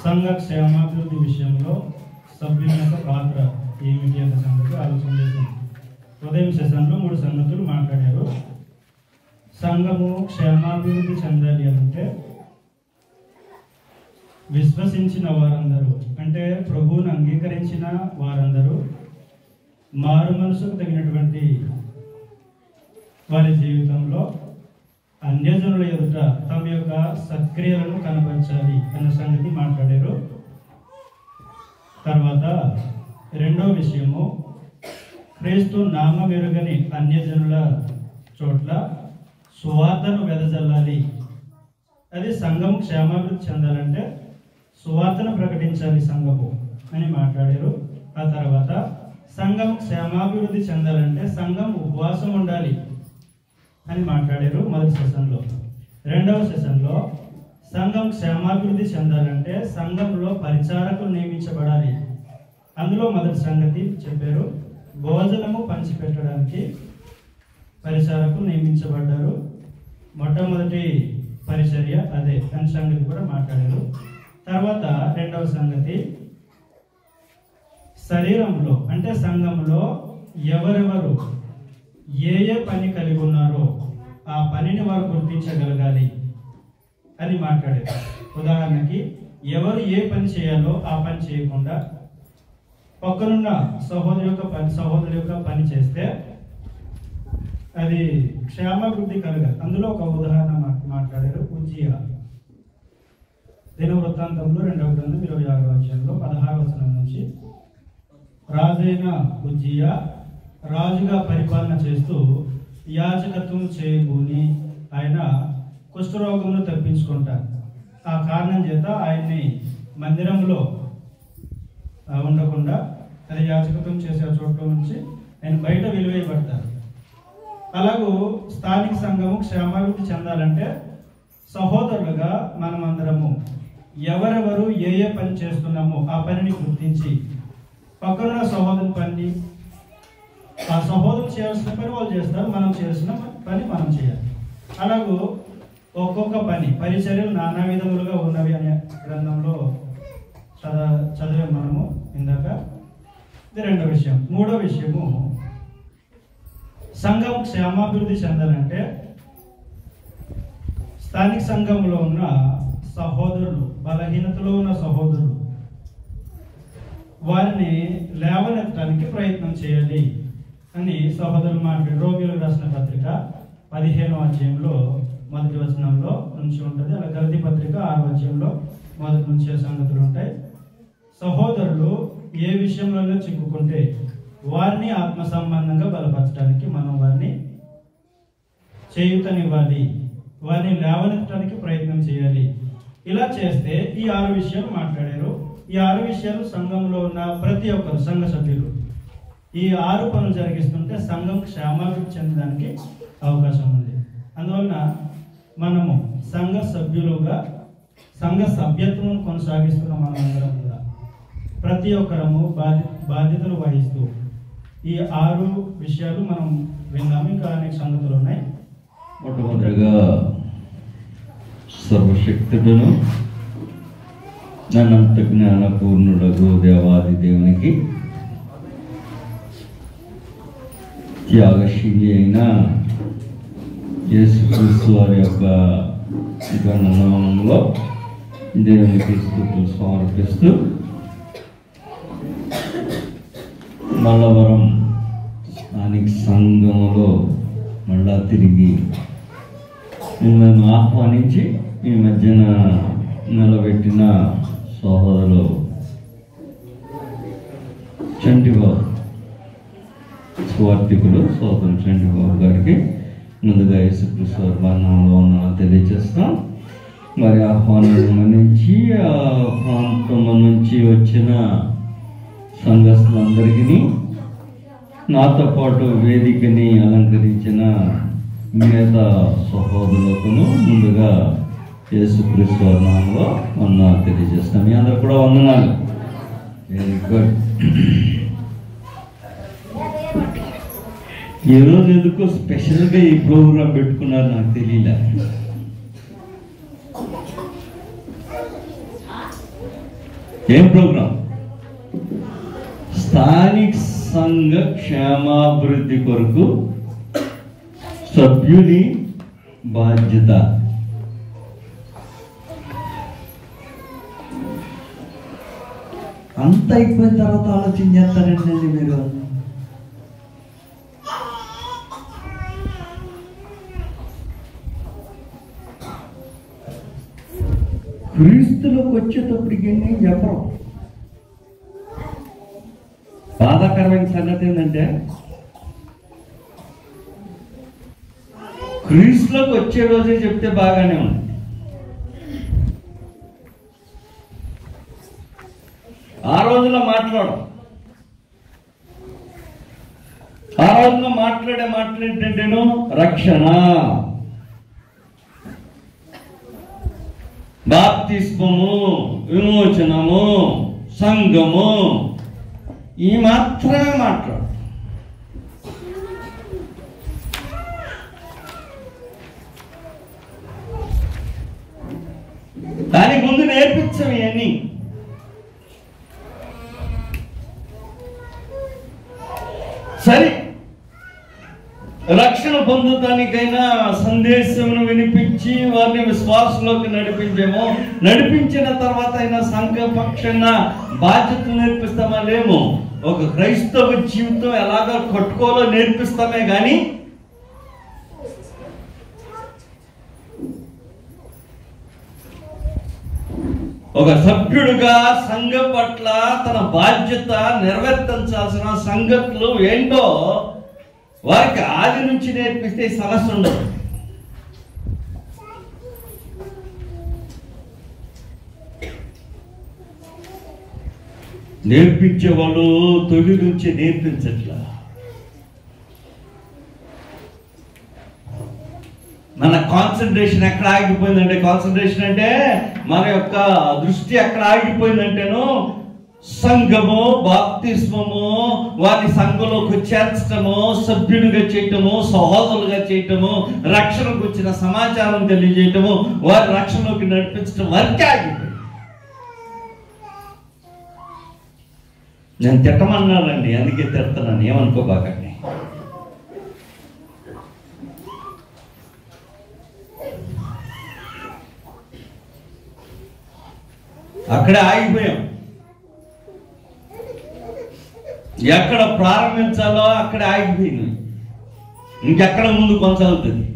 సంఘ క్షేమాభివృద్ధి విషయంలో సభ్యుల యొక్క పాత్ర ఏమిటి అనే సంగతి ఆలోచన చేసింది. ఉదయం సెషన్లో 3 సంగతులు మాట్లాడారు. సంఘము క్షేమాభివృద్ధి చెందాలి అంటే విశ్వసించిన వారందరూ, అంటే ప్రభువును అంగీకరించిన వారందరూ మారు మనసుకు తగినటువంటి వారి జీవితంలో అన్యజనుల ఎదుట తమ యొక్క సక్రియలను కనపరచాలి అన్న సంగతి మాట్లాడారు. తర్వాత రెండో విషయము, క్రీస్తు నామం ఎరుగని అన్యజనుల చోట్ల సువార్తను వెదజల్లాలి. అది సంఘం క్షేమాభివృద్ధి చెందాలంటే సువార్తను ప్రకటించాలి సంఘము అని మాట్లాడారు. ఆ తర్వాత సంఘం క్షేమాభివృద్ధి చెందాలంటే సంఘం ఉపవాసం ఉండాలి అని మాట్లాడారు మొదటి సెషన్లో. రెండవ సెషన్లో సంఘం క్షేమాభివృద్ధి చెందాలంటే సంఘంలో పరిచారకులు నియమించబడాలి. అందులో మొదటి సంగతి చెప్పారు, భోజనము పంచిపెట్టడానికి పరిచారకులు నియమించబడ్డారు. మొట్టమొదటి పరిచర్య అదే అని సంగతి కూడా మాట్లాడారు. తర్వాత రెండవ సంగతి, శరీరంలో అంటే సంఘంలో ఎవరెవరు ఏ ఏ పని కలిగి ఉన్నారో ఆ పనిని వారు గుర్తించగలగాలి అని మాట్లాడారు. ఉదాహరణకి ఎవరు ఏ పని చేయాలో ఆ పని చేయకుండా పక్కనున్న సహోదరు యొక్క పని చేస్తే అది క్షేమాభివృద్ధి కలగదు. అందులో ఒక ఉదాహరణ మాట్లాడారు, ఉజ్జియా. దినవృత్తాంతంలో 2వ గ్రంథం 26వ అధ్యాయంలో 16వ వచనం నుంచి, రాజైన ఉజ్జియా రాజుగా పరిపాలన చేస్తూ యాజకత్వం చేయబోని ఆయన కుష్ఠరోగమును తప్పించుకుంటారు. ఆ కారణం చేత ఆయన్ని మందిరంలో ఉండకుండా అది యాజకత్వం చేసే చోట్ల నుంచి ఆయన బయట వెలివేయబడతారు. అలాగూ స్థానిక సంఘము క్షేమాభివృద్ధి చెందాలంటే సహోదరులుగా మనమందరము ఎవరెవరు ఏ ఏ పని చేస్తున్నామో ఆ పనిని గుర్తించి పక్కనున్న సహోదరు పని, ఆ సహోదరులు చేయాల్సిన పని వాళ్ళు చేస్తారు, మనం చేయాల్సిన పని మనం చేయాలి. అలాగూ ఒక్కొక్క పని పరిచర్యలు నానా విధములుగా ఉన్నవి అనే గ్రంథంలో చదివే మనము ఇందాక. ఇది రెండో విషయం. మూడో విషయము, సంఘం క్షేమాభివృద్ధి చెందాలంటే స్థానిక సంఘంలో ఉన్న సహోదరులు, బలహీనతలో ఉన్న సహోదరులు, వారిని లేవనెత్తడానికి ప్రయత్నం చేయాలి అని సహోదరులు మాట్లాడి రోమిలకు రాసిన పత్రిక 15వ అధ్యాయంలో మొదటి వచనంలో నుంచి ఉంటుంది. అలా గలతీ పత్రిక 6వ అధ్యాయంలో మొదటి నుంచి సంగతులు ఉంటాయి. సహోదరులు ఏ విషయంలోనే చిక్కుకుంటే వారిని ఆత్మ సంబంధంగా బలపరచడానికి మనం వారిని చేయూతనివ్వాలి, వారిని లేవనెత్తడానికి ప్రయత్నం చేయాలి. ఇలా చేస్తే ఈ 6 విషయాలు మాట్లాడారు. ఈ 6 విషయాలు సంఘంలో ఉన్న ప్రతి ఒక్కరు సంఘ సభ్యులు ఈ 6 పనులు జరిగిస్తుంటే సంఘం క్షేమాభివృద్ధి చెందడానికి అవకాశం ఉంది. అందువలన మనము సంఘ సభ్యులుగా సంఘ సభ్యత్వం కొనసాగిస్తున్న మనమందరం కూడా ప్రతి ఒక్కరము బాధ్యతలు వహిస్తూ ఈ 6 విషయాలు మనం విన్నాము. ఇంకా అనేక సంగతులు ఉన్నాయి. మొట్టమొదటిగా సర్వశక్తుడును అనంత జ్ఞానపూర్ణుడగు దేవాది దేవునికి త్యాగశీలి అయిన యేసుక్రీస్తు వారి యొక్క నామములో దేవునికి స్తుతులు సమర్పిస్తూ మల్లవరం స్థానిక సంఘములో మళ్ళా తిరిగి మిమ్మల్ని ఆహ్వానించి ఈ మధ్యన నిలబెట్టిన సహోదరులు చంటిబాబు, స్వార్థికులు సోదరులు చంటిబాబు గారికి ముందుగా యేసుక్రీస్తు నామములో తెలియజేస్తాం. మరి ఆహ్వానం నుంచి ఆ ప్రాంతం నుంచి వచ్చిన సంఘస్థులందరికీ, నాతో పాటు వేదికని అలంకరించిన మిగతా సహోదరులకును ముందుగా యేసుక్రీస్తు నామములో తెలియజేస్తాం. మీ అందరు కూడా వందనాలు. Very good. ఈరోజు ఎందుకో స్పెషల్గా ఈ ప్రోగ్రాం పెట్టుకున్నారు నాకు తెలియలే. ఏం ప్రోగ్రాం? స్థానిక సంఘ క్షేమాభివృద్ధి కొరకు సభ్యుని బాధ్యత. అంత అయిపోయిన తర్వాత ఆలోచన చేస్తారండి మీరు. క్రీస్తులోకి వచ్చేటప్పటికి ఏం చెప్పరు. బాధాకరమైన సంగతి ఏంటంటే క్రీస్తులోకి వచ్చే రోజే చెప్తే బాగానే ఉంది. ఆ రోజులో మాట్లాడు. ఆ రోజులో మాట్లాడేంటేను రక్షణ, బాప్తిస్మము, విమోచనము, సంఘము, ఈ మాత్రమే మాట్లాడు. దానికి ముందు నేర్పించవి అని. సరే, రక్షణ పొందటానికైనా సందేశమును వినిపించి వారిని విశ్వాసంలోకి నడిపించిన తర్వాత అయినా సంఘపక్షంగా బాధ్యతలు నేర్పిస్తామా? లేము. ఒక క్రైస్తవ జీవితం ఎలాగో కట్టుకోవాలో నేర్పిస్తామే కానీ ఒక సభ్యుడుగా సంఘం పట్ల తన బాధ్యత నెరవేర్చాల్సిన సంగతులు ఏంటో వారికి ఆది నుంచి నేర్పిస్తే సమస్య ఉండదు. నేర్పించే వాళ్ళు తొలి నుంచి నేర్పించట్లా. మన కాన్సన్ట్రేషన్ ఎక్కడ ఆగిపోయిందంటే, కాన్సన్ట్రేషన్ అంటే మన యొక్క దృష్టి ఎక్కడ ఆగిపోయిందంటేను సంఘము, బాప్తిస్మము, వారిని సంఘంలోకి చేర్చటము, సభ్యునిగా చేయటము, సహోదరులుగా చేయటము, రక్షణకు వచ్చిన సమాచారం తెలియజేయటము, వారి రక్షణలోకి నడిపించడం వరకే ఆగిపోయింది. నేను తిట్టమన్నానండి, అందుకే తిడతాను, ఏమనుకోబాకండి. అక్కడే ఆగిపోయాం. ఎక్కడ ప్రారంభించాలో అక్కడే ఆగిపోయింది. ఇంకెక్కడ ముందు కొనసాగుతుంది.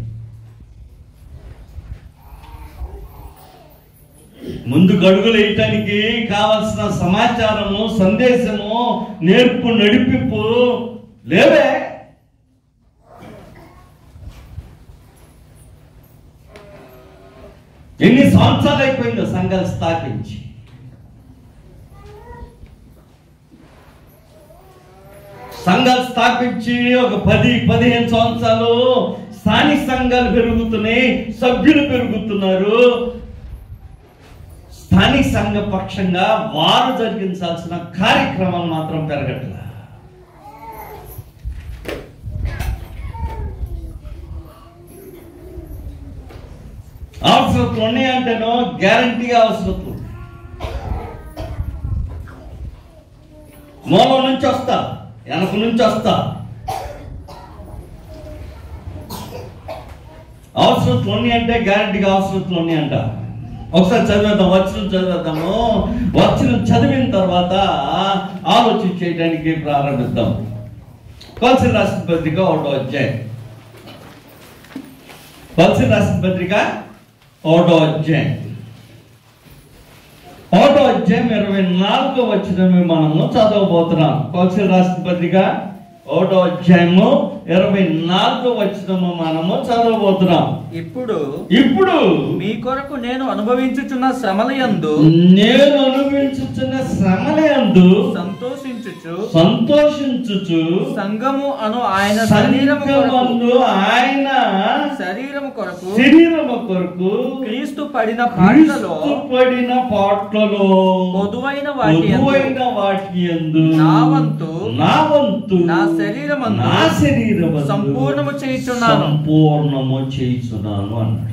ముందు గడుగులు వేయటానికి కావలసిన సమాచారము, సందేశము, నేర్పు, నడిపింపు లేవే. ఎన్ని సంవత్సరాలు అయిపోయిందో సంఘాలు స్థాపించి. సంఘాలు స్థాపించి ఒక 10-15 సంవత్సరాలు స్థానిక సంఘాలు పెరుగుతున్నాయి, సభ్యులు పెరుగుతున్నారు. స్థానిక సంఘ పక్షంగా వారు జరిగించాల్సిన కార్యక్రమాలు మాత్రం పెరగట్లా. అవసరతలు ఉన్నాయంటేనో గ్యారంటీగా అవసరతలు. మూలం నుంచి వస్తా, వెనక నుంచి వస్తా. అవసరతలు ఉన్నాయంటే గ్యారంటీగా అవసరతలు ఉన్నాయంట. ఒకసారి చదివేద్దాం, చదివేద్దాము. వచనం చదివిన తర్వాత ఆలోచన చేయడానికి ప్రారంభిద్దాం. కొలసీయులకు రాసిన పత్రిక 1వ అధ్యాయం. కొలసీయులకు రాసిన పత్రిక 1వ అధ్యాయం 24వ వచనం మనము చదవబోతున్నాం. కొలసీయులకు రాసిన పత్రిక 1వ అధ్యాయము 24వ వచనము మనము చదవబోతున్నాం. ఇప్పుడు మీ కొరకు నేను అనుభవించుచున్న శ్రమలయందు సంతోషించుచు సంఘము అను ఆయన శరీరము కొరకు క్రీస్తు పడిన పాటలలో పొదువైన వాటి యందు నా వంతు నా శరీరము సంపూర్ణము చేయుచున్నాను అన్నాడు.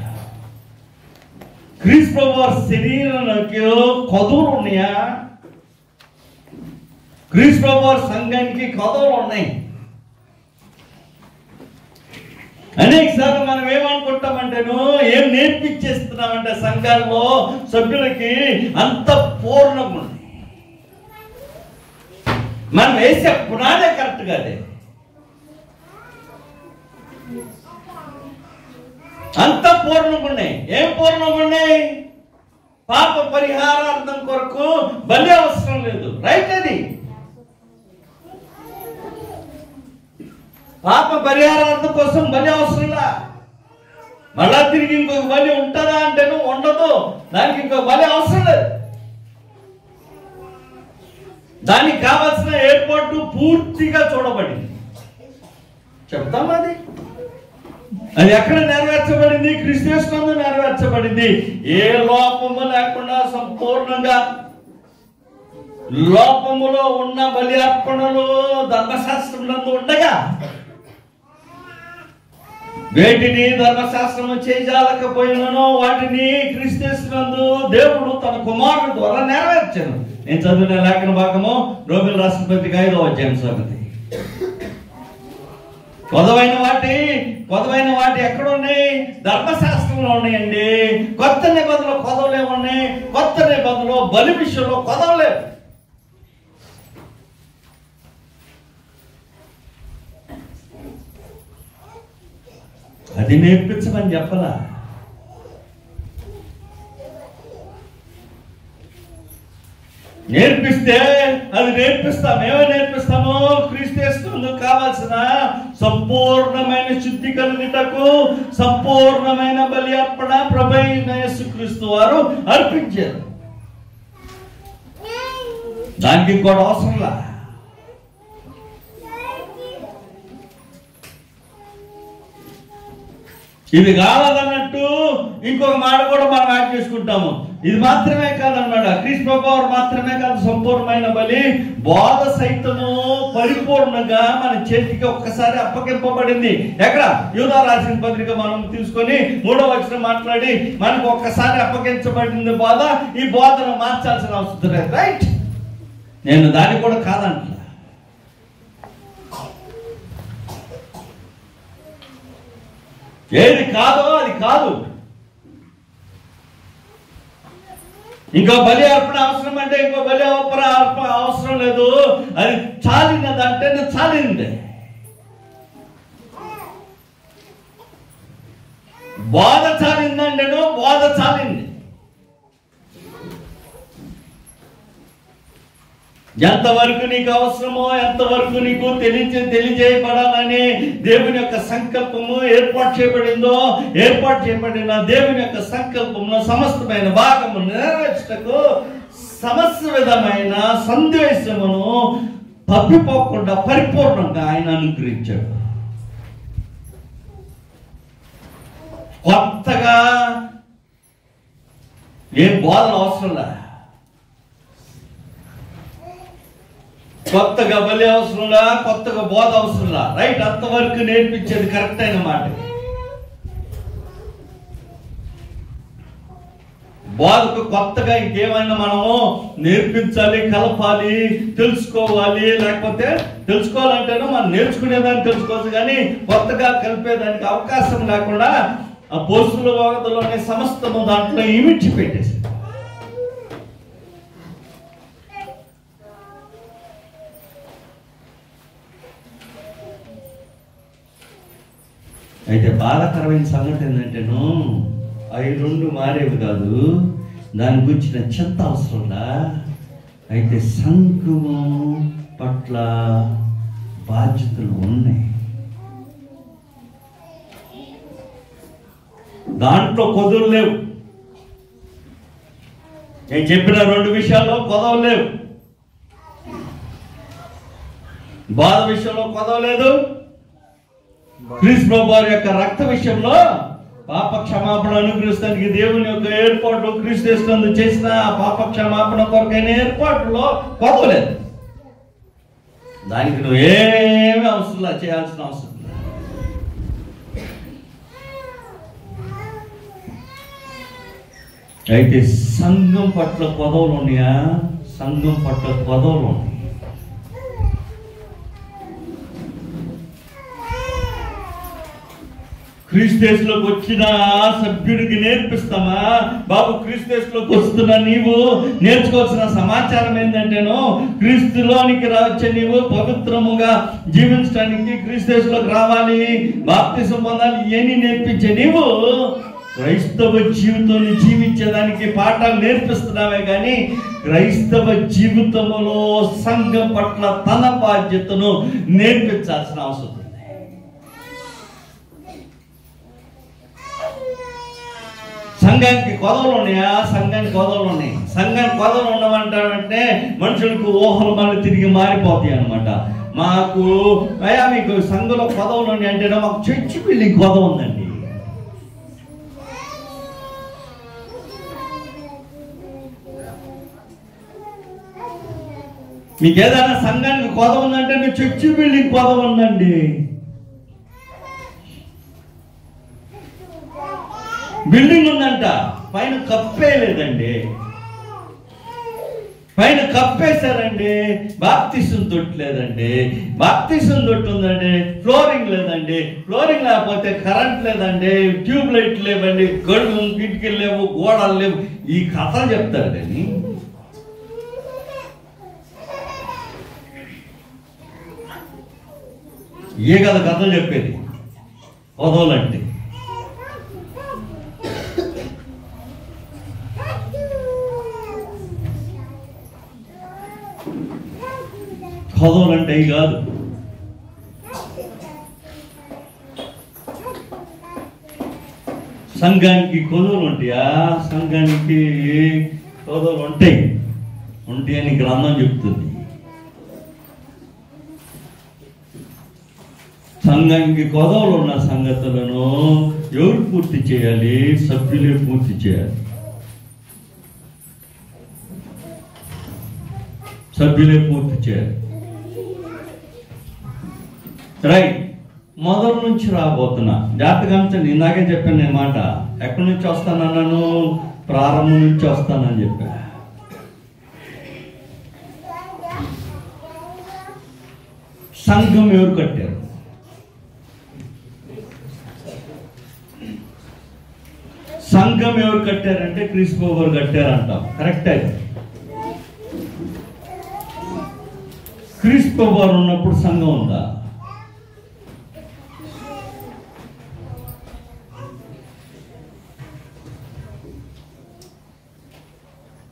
క్రీస్తు శరీరానికి కొదువులు ఉన్నాయా? క్రీస్తు ప్రభువారి సంఘానికి కొదవలు ఉన్నాయి. అనేక సార్లు మనం ఏమనుకుంటామంటేను, ఏం నేర్పించేస్తున్నామంటే సంఘాల్లో సభ్యులకి అంత పూర్ణంగా ఉంది. మనం వేసే పునాదే కరెక్ట్ కాదే. అంత పూర్ణంగా ఉన్నాయి. ఏం పూర్ణంగా ఉన్నాయి? పాప పరిహారార్థం కొరకు బలి అవసరం లేదు. రైట్, అది పాప పరిహారార్థం కోసం బలి అవసరంలా. మళ్ళా తిరిగి ఇంకొక బలి ఉంటుందా అంటేను ఉండదు. దానికి ఇంకొక బలి అవసరం లేదు. దానికి కావాల్సిన ఏర్పాటు పూర్తిగా చూడబడింది. చెప్తాం అది ఎక్కడ నెరవేర్చబడింది? క్రీస్తునందు నెరవేర్చబడింది. ఏ లోపము లేకుండా సంపూర్ణంగా. లోపములో ఉన్న బలి అర్పణలు ధర్మశాస్త్రములందు ఉండగా వేటిని ధర్మశాస్త్రము చేయజాలకపోయినను వాటిని క్రీస్తునందు దేవుడు తన కుమారుడు ద్వారా నెరవేర్చాను. నేను చదివిన లేఖన భాగము రోమిల రాసిన పత్రిక 5వ అధ్యాయం సంగతి. కొదవైన వాటి ఎక్కడ ఉన్నాయి? ధర్మశాస్త్రంలో ఉన్నాయండి. కొత్త నిబంధనలో కొదవలే ఉన్నాయి. కొత్త నిబంధనలో బలి విషయంలో కొదవలేవు. అది నేర్పించమని చెప్పలా. నేర్పిస్తే అది నేర్పిస్తాం. ఏమో నేర్పిస్తాము? క్రీస్తునందు కావాల్సిన సంపూర్ణమైన శుద్ధి కలుగుటకు సంపూర్ణమైన బలి అర్పణ ప్రభువైన యేసుక్రీస్తు వారు అర్పించారు. దానికి కూడా అవసరంలా. ఇది కావాలన్నట్టు ఇంకొక మాట కూడా మనం యాడ్ చేసుకుంటాము. ఇది మాత్రమే కాదన్నమాట. క్రీస్తు ప్రభువారు మాత్రమే కాదు సంపూర్ణమైన బలి, బోధ సైతము పరిపూర్ణంగా మన చేతికి ఒక్కసారి అప్పగింపబడింది. ఎక్కడ? యూదా రాసిన పత్రిక మనం తీసుకొని 3వ వచనం మాట్లాడి మనకు ఒక్కసారి అప్పగించబడింది బోధ. ఈ బోధను మార్చాల్సిన అవసరం లేదు. రైట్, నేను దాన్ని కూడా కాదంట. ఏది కాదో అది కాదు. ఇంకో బలి అర్పణ అవసరం అంటే ఇంకో బలి అర్పణ అవసరం లేదు. అది చాలినదంటే చాలింది. బోధ చాలిందంటేనో బోధ చాలింది. ఎంతవరకు నీకు అవసరమో ఎంతవరకు నీకు తెలియజేయబడాలని దేవుని యొక్క సంకల్పము ఏర్పాటు చేయబడిన దేవుని యొక్క సంకల్పంలో సమస్తమైన భాగము నెరవేర్చుటకు సమస్త విధమైన సందేశమును తప్పిపోకుండా పరిపూర్ణంగా ఆయన అనుగ్రహించాడు. కొత్తగా ఏం బోధన అవసరంలా. కొత్తగా బలి అవసరంలా, కొత్తగా బోధ అవసరంలా. రైట్, అంతవరకు నేర్పించేది కరెక్ట్ అయిన మాట. బోధకు కొత్తగా ఇంకేమైనా మనము నేర్పించాలి, కలపాలి, తెలుసుకోవాలి. లేకపోతే తెలుసుకోవాలంటేనో మనం నేర్చుకునేదాన్ని తెలుసుకోవచ్చు, కానీ కొత్తగా కలిపేదానికి అవకాశం లేకుండా ఆ పోస్టుల బోధలోనే సమస్తము దాంట్లో ఇమిడ్చి పెట్టేసి. అయితే బాధాకరమైన సంగతి ఏంటంటేను అవి రెండు మారేవి కాదు, దాని గురించిన చింత అవసరంలా. అయితే సంఘము పట్ల బాధ్యతలు ఉన్నాయి. దాంట్లో కొదులు లేవు. నేను చెప్పిన 2 విషయాల్లో కొదవలు లేవు. బాధ విషయంలో కొదవలేదు. క్రీస్తు ప్రభువారి యొక్క రక్త విషయంలో పాప క్షమాపణ అనుగ్రహిస్తానికి దేవుని యొక్క ఏర్పాటు క్రీస్తునందు చేసిన పాప క్షమాపణ కొరకైన ఏర్పాటులో కొదవలేదు. దానికి నువ్వేమీ అవసరం చేయాల్సిన అవసరం. అయితే సంఘం పట్ల కొదవలు ఉన్నాయా? సంఘం పట్ల కొదవలు ఉన్నాయి. క్రీస్తులోకి వచ్చిన సభ్యుడికి నేర్పిస్తామా? బాబు, క్రీస్తులోకి వస్తున్నా నీవు నేర్చుకోవాల్సిన సమాచారం ఏంటంటేను, క్రీస్తులోనికి వచ్చే నీవు పవిత్రముగా జీవించడానికి క్రీస్తులోకి రావాలి, బాప్తిసం పొందాలి, ఏని నేర్పించే నీవు క్రైస్తవ జీవితాన్ని జీవించేదానికి పాఠాలు నేర్పిస్తున్నావే కానీ క్రైస్తవ జీవితంలో సంఘం పట్ల తన బాధ్యతను నేర్పించాల్సిన అవసరం ఉంది. సంఘానికి కొదవలు ఉన్నాయా? సంఘానికి కొదవలు ఉన్నాయి. సంఘానికి కొదవలు ఉండమంటారంటే మనుషులకు ఊహలు మళ్ళీ తిరిగి మారిపోతాయి అనమాట. మాకు అయ్యా మీకు సంఘంలో కొదవలు ఉన్నాయి అంటే మాకు చర్చి బిల్డింగ్ కొదవ ఉందండి. మీకు ఏదైనా సంఘానికి కొదవ ఉందంటే మీ చర్చి బిల్డింగ్ కొదవ ఉందండి. బిల్డింగ్ ఉందంట, పైన కప్పేయలేదండి. పైన కప్పేశారండి, బాప్తిసం తొట్టలేదండి. బాప్తిసం తొట్టు ఉందండి, ఫ్లోరింగ్ లేదండి. ఫ్లోరింగ్ లేకపోతే కరెంట్ లేదండి, ట్యూబ్ లైట్ లేవండి, గడువు కిటికీలు లేవు, గోడలు లేవు. ఈ కథలు చెప్తారు కానీ ఏ కదా కథలు చెప్పేది కొదవలంటే. కొదవలంటే అవి కాదు. సంఘానికి కొదవలు ఉంటాయా? సంఘానికి కొదవలు ఉంటాయి అని గ్రంథం చెప్తుంది. సంఘానికి కొదవలు ఉన్న సంగతులను ఎవరు పూర్తి చేయాలి? సభ్యులే పూర్తి చేయాలి. సభ్యులే పూర్తి చేయాలి. రైట్, మొదటి నుంచి రాబోతున్నా జాతకంతా ఇందాకే చెప్పాను నేను మాట. ఎక్కడి నుంచి వస్తానన్నాను? ప్రారంభం నుంచి వస్తానని చెప్పా. సంఘం ఎవరు కట్టారు? సంఘం ఎవరు కట్టారంటే క్రీస్తు గారు కట్టారంటాం. కరెక్ట్. అయితే క్రీస్తు గారు ఉన్నప్పుడు సంఘం ఉందా?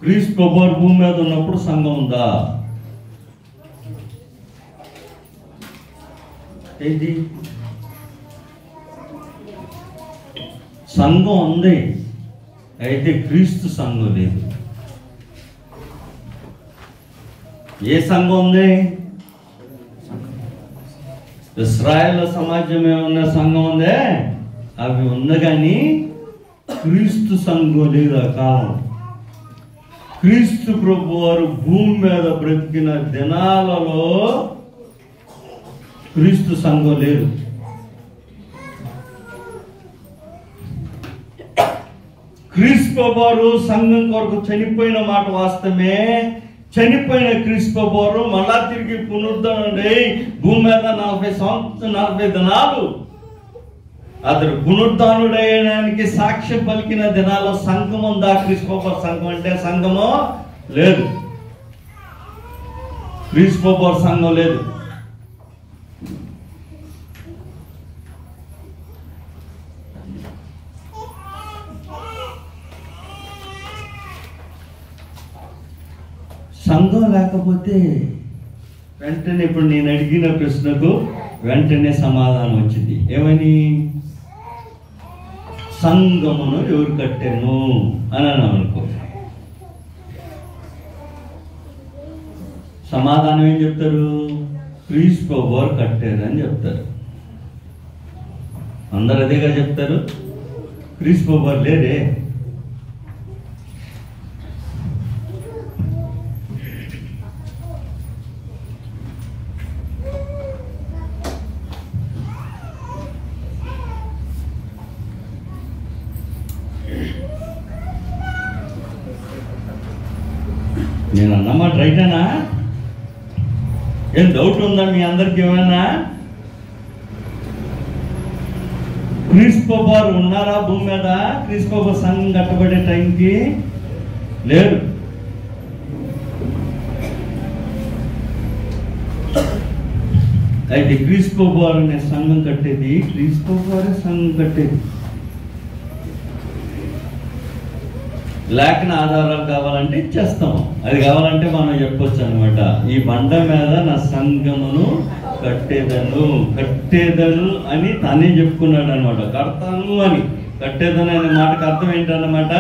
క్రీస్తు గారు భూమి మీద ఉన్నప్పుడు సంఘం ఉందా? ఏంటి? సంఘం ఉంది, అయితే క్రీస్తు సంఘం లేదు. ఏ సంఘం ఉంది? ఇశ్రాయేల్ సమాజం ఏమన్నా సంఘం ఉందే, అవి ఉంది కానీ క్రీస్తు సంఘం లేదు. ఆ కాలం క్రీస్తు ప్రభు వారు భూమి మీద బ్రతికిన దినాలలో క్రీస్తు సంఘం లేదు. క్రీస్తు వారు సంఘం కొరకు చనిపోయిన మాట వాస్తవమే. చనిపోయిన క్రీస్తు వారు మళ్ళా తిరిగి పునరుద్ధరణై భూమి మీద 40 దినాలు అతడు పునరుద్ధరణుడైనానికి సాక్ష్యం పలికిన దినాల్లో సంఘం ఉందా? క్రీస్తు సంఘం అంటే సంఘము లేదు. క్రీస్తు సంఘం లేదు. సంఘం లేకపోతే వెంటనే ఇప్పుడు నేను అడిగిన ప్రశ్నకు వెంటనే సమాధానం వచ్చింది. ఏమని? సంఘమును ఎవరు కట్టాను అని అన్నాం అనుకో, సమాధానం ఏం చెప్తారు? క్రీస్తు వారు కట్టారు అని చెప్తారు. అందరు అదేగా చెప్తారు. క్రీస్తు వారు లేదే. నేను అన్నమాట రైటేనా? ఏం డౌట్ ఉందా మీ అందరికి? ఏమైనా క్రీస్తు వారు ఉన్నారా భూమి మీద? క్రీస్తు సంఘం కట్టబడే టైంకి లేరు. అయితే క్రీస్తు వారు అనే సంఘం కట్టేది, క్రీస్తు వారే సంఘం కట్టేది. లేఖన ఆధారాలు కావాలంటే ఇచ్చేస్తాం. అది కావాలంటే మనం చెప్పొచ్చు అనమాట. ఈ బండ మీద నా సంఘమును కట్టేదను అని తనే చెప్పుకున్నాడు అనమాట. కడతాను అని, కట్టేదను అనే మాటకు అర్థం ఏంటన్నమాట?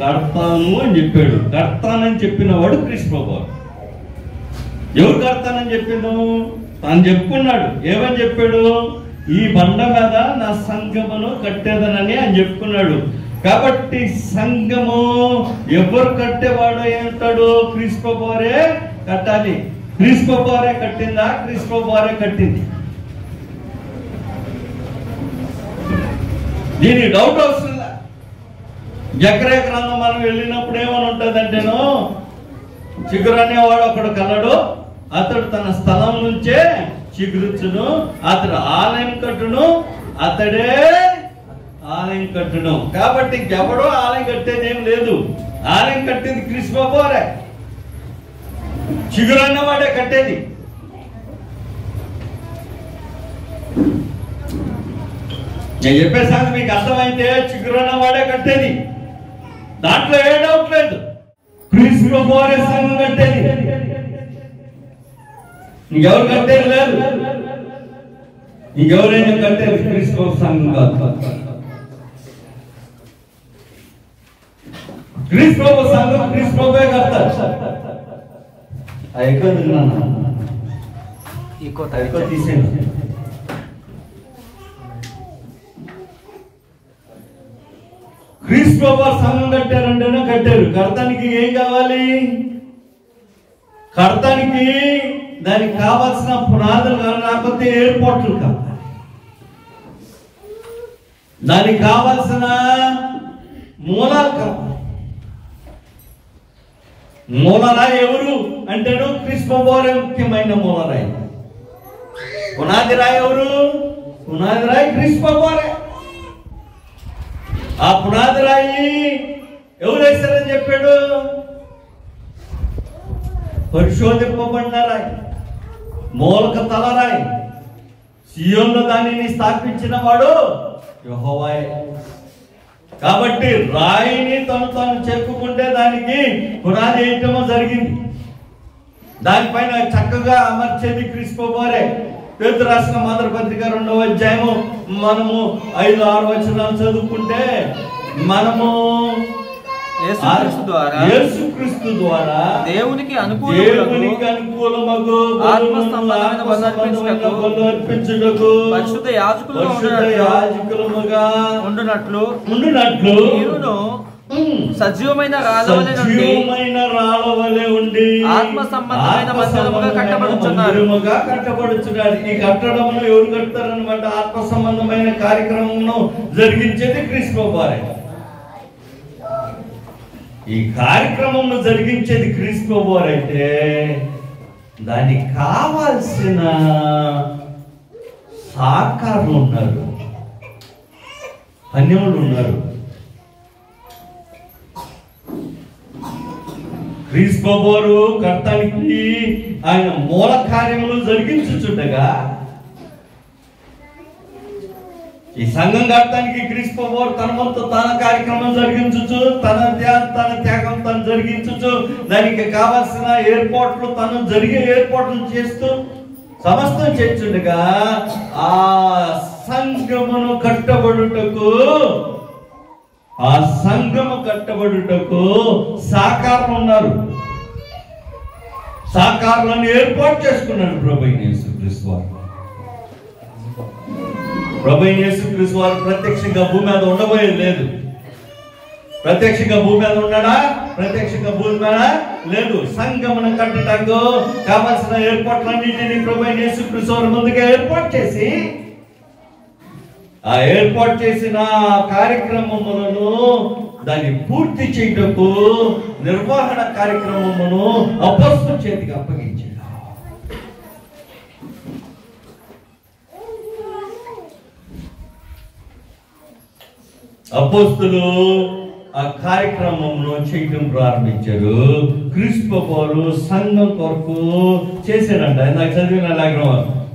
కడతాను అని చెప్పాడు. కడతానని చెప్పిన వాడు క్రీస్తు ప్రభువు. ఎవరు కడతానని చెప్పిండు? తను చెప్పుకున్నాడు. ఏమని చెప్పాడు? ఈ బండ మీద నా సంఘమును కట్టేదనని అని చెప్పుకున్నాడు. కాబట్టి సంఘము ఎవరు కట్టేవాడు ఏమంటాడు? క్రీస్తు ప్రభువే కట్టాలి. క్రీస్తు ప్రభువే కట్టిందా? క్రీస్తు ప్రభువే కట్టింది. దీనికి డౌట్ వస్తుందా? జకర్యా గ్రంథం మనం వెళ్ళినప్పుడు ఏమని ఉంటుందంటేను, చిగురు అనేవాడు ఒకడు కలడు, అతడు తన స్థలం నుంచే చిగురుచును, అతడు ఆలయం కట్టును, అతడే ఆలయం కట్టును. కాబట్టి ఎవడో ఆలయం కట్టేది ఏం లేదు. ఆలయం కట్టేది క్రీస్తు ప్రభువే. చిగురు అన్నవాడే కట్టేది. నేను చెప్పే సంగతి మీకు అర్థమైతే చిగురు అన్నవాడే కట్టేది. దాంట్లో ఏ డౌట్ లేదు. క్రీస్తు ప్రభువే సంఘం కట్టేది. ఇంకెవరు కట్టేది లేదు. ఇంకెవరైనా కట్టేది క్రీస్తు సంఘం కాదు. క్రీస్తు సంఘం క్రీస్తు ప్రభువే కడతారు. తీసేయండి. క్రీస్తు ప్రభు సంఘం కట్టారంటేనే కట్టారు. కడతానికి ఏం కావాలి? కడతానికి దానికి కావాల్సిన పునాదులు కాకపోతే ఎయిర్పోర్ట్లు కావాలి. దానికి కావాల్సిన మూలాలు కావాలి. మూలరాయి ఎవరు అంటేను క్రీస్తు ప్రభువే ముఖ్యమైన మూలరాయి. పునాది రాయి ఎవరు? పునాది రాయి క్రీస్తు ప్రభువే. ఆ పునాది రాయి ఎవరు వేశారని చెప్పాడు? పరిశోధింపబడిన రాయి, మూలక తలరాయి. సియోనులో దానిని స్థాపించిన వాడు యెహోవాయే. కాబట్టి రాయిని తాను చెప్పుకుంటే దానికి పునాది వేయటమో జరిగింది. దానిపైన చక్కగా అమర్చేది క్రీస్తు ప్రభువే. పేతురు రాసిన మొదటి పత్రిక 2వ అధ్యాయము మనము 5-6 వచనాలు చదువుకుంటే మనము యేసుక్రీస్తు ద్వారా దేవునికి అనుకూలమగు అర్పించుటకు పరిశుద్ధ యాజకులముగా ఉండునట్లు సజీవమైన రాళ్ళవలె ఉండి ఆత్మ సంబంధమైన మందిరముగా కట్టబడుచున్నారు. ఈ కట్టడమును ఎవరు కడతారన్నమాట? ఆత్మ సంబంధమైన కార్యక్రమమును జరిగించేది క్రీస్తు ప్రభువే. ఈ కార్యక్రమమును జరిగించేది క్రీస్తు ప్రభువే అయితే దానికి కావాల్సిన సహకారులు ఉన్నారు, అన్యులు ఉన్నారు. క్రీస్తు ప్రభువు కర్తానికి ఆయన మూల కార్యములు జరిగించుచుండగా ఈ సంఘం కర్తానికి క్రీస్తు ప్రభువు తన వంతు తన కార్యక్రమం జరిగించు, తన త్యాగం తను జరిగించు, దానికి కావాల్సిన ఏర్పాట్లు తను జరిగే ఏర్పాట్లు చేస్తూ సమస్తం చేస్తుండగా ఆ సంఘమును కట్టబడుటకు సాకారులు ఉన్నారు. సాకారులను ఏర్పాటు చేసుకున్నాడు ప్రభువైన యేసుక్రీస్తు వారు. ప్రభువైన యేసుక్రీస్తు వారు ప్రత్యక్షంగా భూమి మీద ఉండబోయేది లేదు. ప్రత్యక్షంగా భూమి మీద ఉన్నాడా? ప్రత్యక్షంగా భూమి మీద లేదు. సంఘమును కట్టడానికి కావాల్సిన ఏర్పాట్లన్నింటినీ ప్రభువైన యేసుక్రీస్తు వారు ముందుగా ఏర్పాటు చేసి ఆ ఏర్పాటు చేసిన కార్యక్రమములను దాన్ని పూర్తి చేయటకు నిర్వహణ కార్యక్రమమును అపొస్తలుల చేతికి అప్పగించాడు. అపోస్తులు ఆ కార్యక్రమంలో చేయటం ప్రారంభించారు. క్రీస్తు వారు సంఘం కొరకు చేశాడంట. ఇందాక చదివిన అలాగే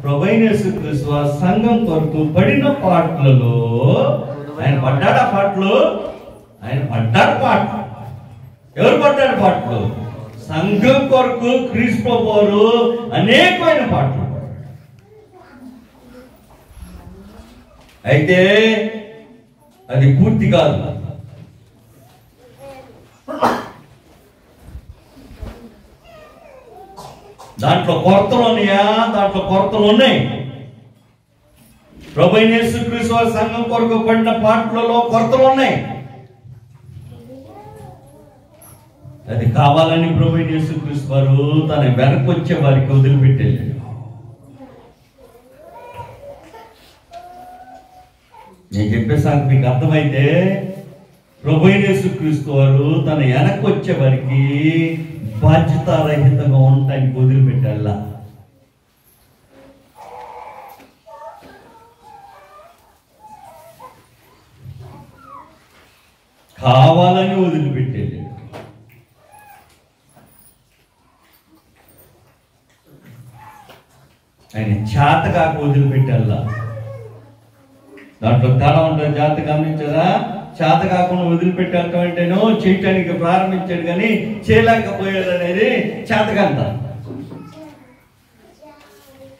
ప్రభువైన యేసుక్రీస్తు సంఘం కొరకు పడిన పాటలలో ఆయన పడ్డాడు. ఆ పాటలు ఆయన పడ్డాడు. పాటలు ఎవరు పడ్డాడు? పాటలు సంఘం కొరకు క్రీస్తు వారు అనేకమైన పాటలు. అయితే అది పూర్తి కాదు. దాంట్లో కొరతలు ఉన్నాయా? దాంట్లో కొరతలు ఉన్నాయి. ప్రభువైన యేసుక్రీస్తు వారి సంఘం కొరకు పడిన పాటలలో కొరతలు ఉన్నాయి. అది కావాలని ప్రభువైన యేసుక్రీస్తు వారు తన వెనక్కి వచ్చే వారికి వదిలిపెట్టేది. నేను చెప్పే సంగతి మీకు అర్థమైతే ప్రభువైన యేసుక్రీస్తు వారు తన వెనక్కి వచ్చే వారికి బాధ్యతారహితంగా ఉండటానికి వదిలిపెట్టాలా. కావాలని వదిలిపెట్టేది. ఆయన చేత కాక వదిలిపెట్టాలా. దాంట్లో తేడా ఉంటుంది. జాగ్రత్త గమనించారా? చేత కాకుండా వదిలిపెట్టాలంటే అంటేనో చేయటానికి ప్రారంభించాడు కానీ చేయలేకపోయాడు అనేది చేతకంత.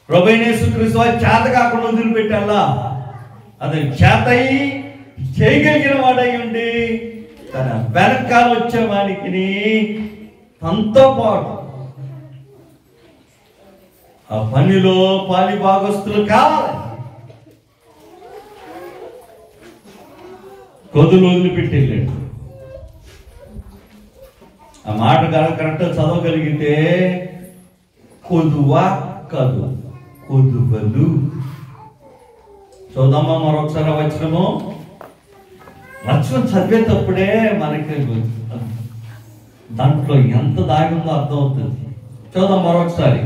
ప్రభువైన యేసుక్రీస్తు చేత కాకుండా వదిలిపెట్టాలా. అది చేతయి చేయగలిగిన వాడై ఉండి తన వెనకాల వచ్చేవానికి తనతో పాటు ఆ పనిలో పాలి భాగస్తులు కావాలి. కొదులు వదిలిపెట్టేళ్ళాడు. ఆ మాట కరెక్ట్ చదవగలిగితే కొదువా కాదు, కొదువలు. చూద్దామా మరొకసారి వచనము. వచనం చదివేటప్పుడే మనకి దాంట్లో ఎంత దాగిందో అర్థమవుతుంది. చూద్దాం మరొకసారి.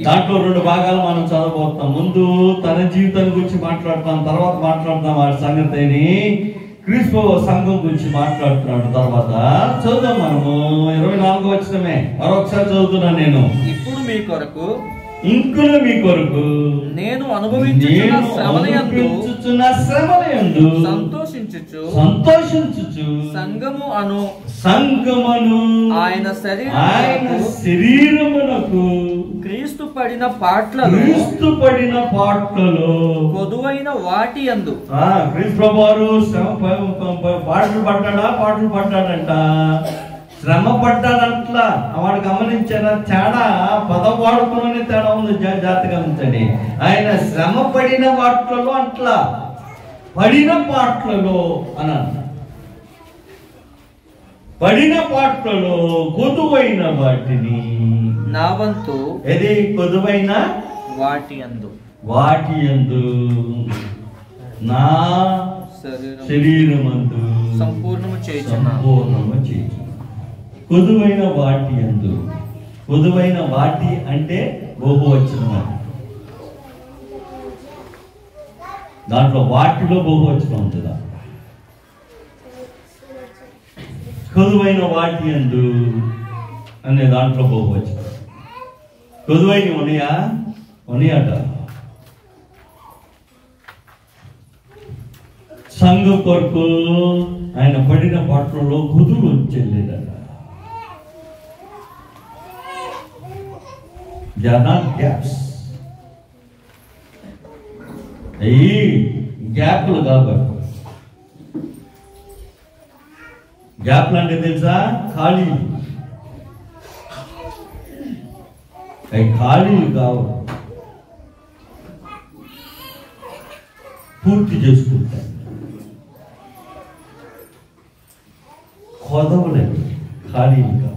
దాంట్లో 2 భాగాలు మనం చదవబోతాం. ముందు తన జీవితం గురించి మాట్లాడతాం, తర్వాత మాట్లాడతాం వాడి సంగతిని. క్రీస్తు సంఘం గురించి మాట్లాడుతున్నాడు. తర్వాత చదువుతాం మనము 24వ వచనమే. మరొకసారి చదువుతున్నాను నేను. ఇప్పుడు మీ కొరకు ఇంకులు మీ కొరకు నేను అనుభవించుచున్న శ్రమలయందు సంతోషించుచు సంగమును ఆయన శరీరమునకు క్రీస్తు పడిన పాటలలో కొదువైన వాటి యందు క్రీస్తు ప్రభువారు పాటలు పడ్డాడంట. శ్రమ పడ్డాడంట్లా. వాడు గమనించారా? తేడా పదవాడుకునే తేడా ఉంది. జాగ్రత్తగా గమనించండి. ఆయన శ్రమ పడిన వాటిలలో అట్లా పడిన పాటలలో అని అన్న. పడిన పాటలలో కొదువైన వాటిని నా వంతు ఏది కొదువైన వాటి యందు నా శరీరమందు సంపూర్ణము చేయుచున్నాను. కొదువైన వాటి యందు. కొదువైన వాటి అంటే బహువచనం. దాంట్లో వాటిలో బహువచనం ఉంటుందా? కొదువైన వాటి యందు అనే దాంట్లో బహువచనం. కొదువైన ఉన్నాయట. సంఘ కొరకు ఆయన పడిన పాటలలో కుదురు వచ్చేలేదట. They are not gaps. అయ్యి గ్యాప్లు కాబట్టి. గ్యాప్లు అంటే తెలుసా? ఖాళీలు. అవి ఖాళీలు కావు, పూర్తి చేసుకుంటాయి. కొదవలేదు, ఖాళీలు కావు.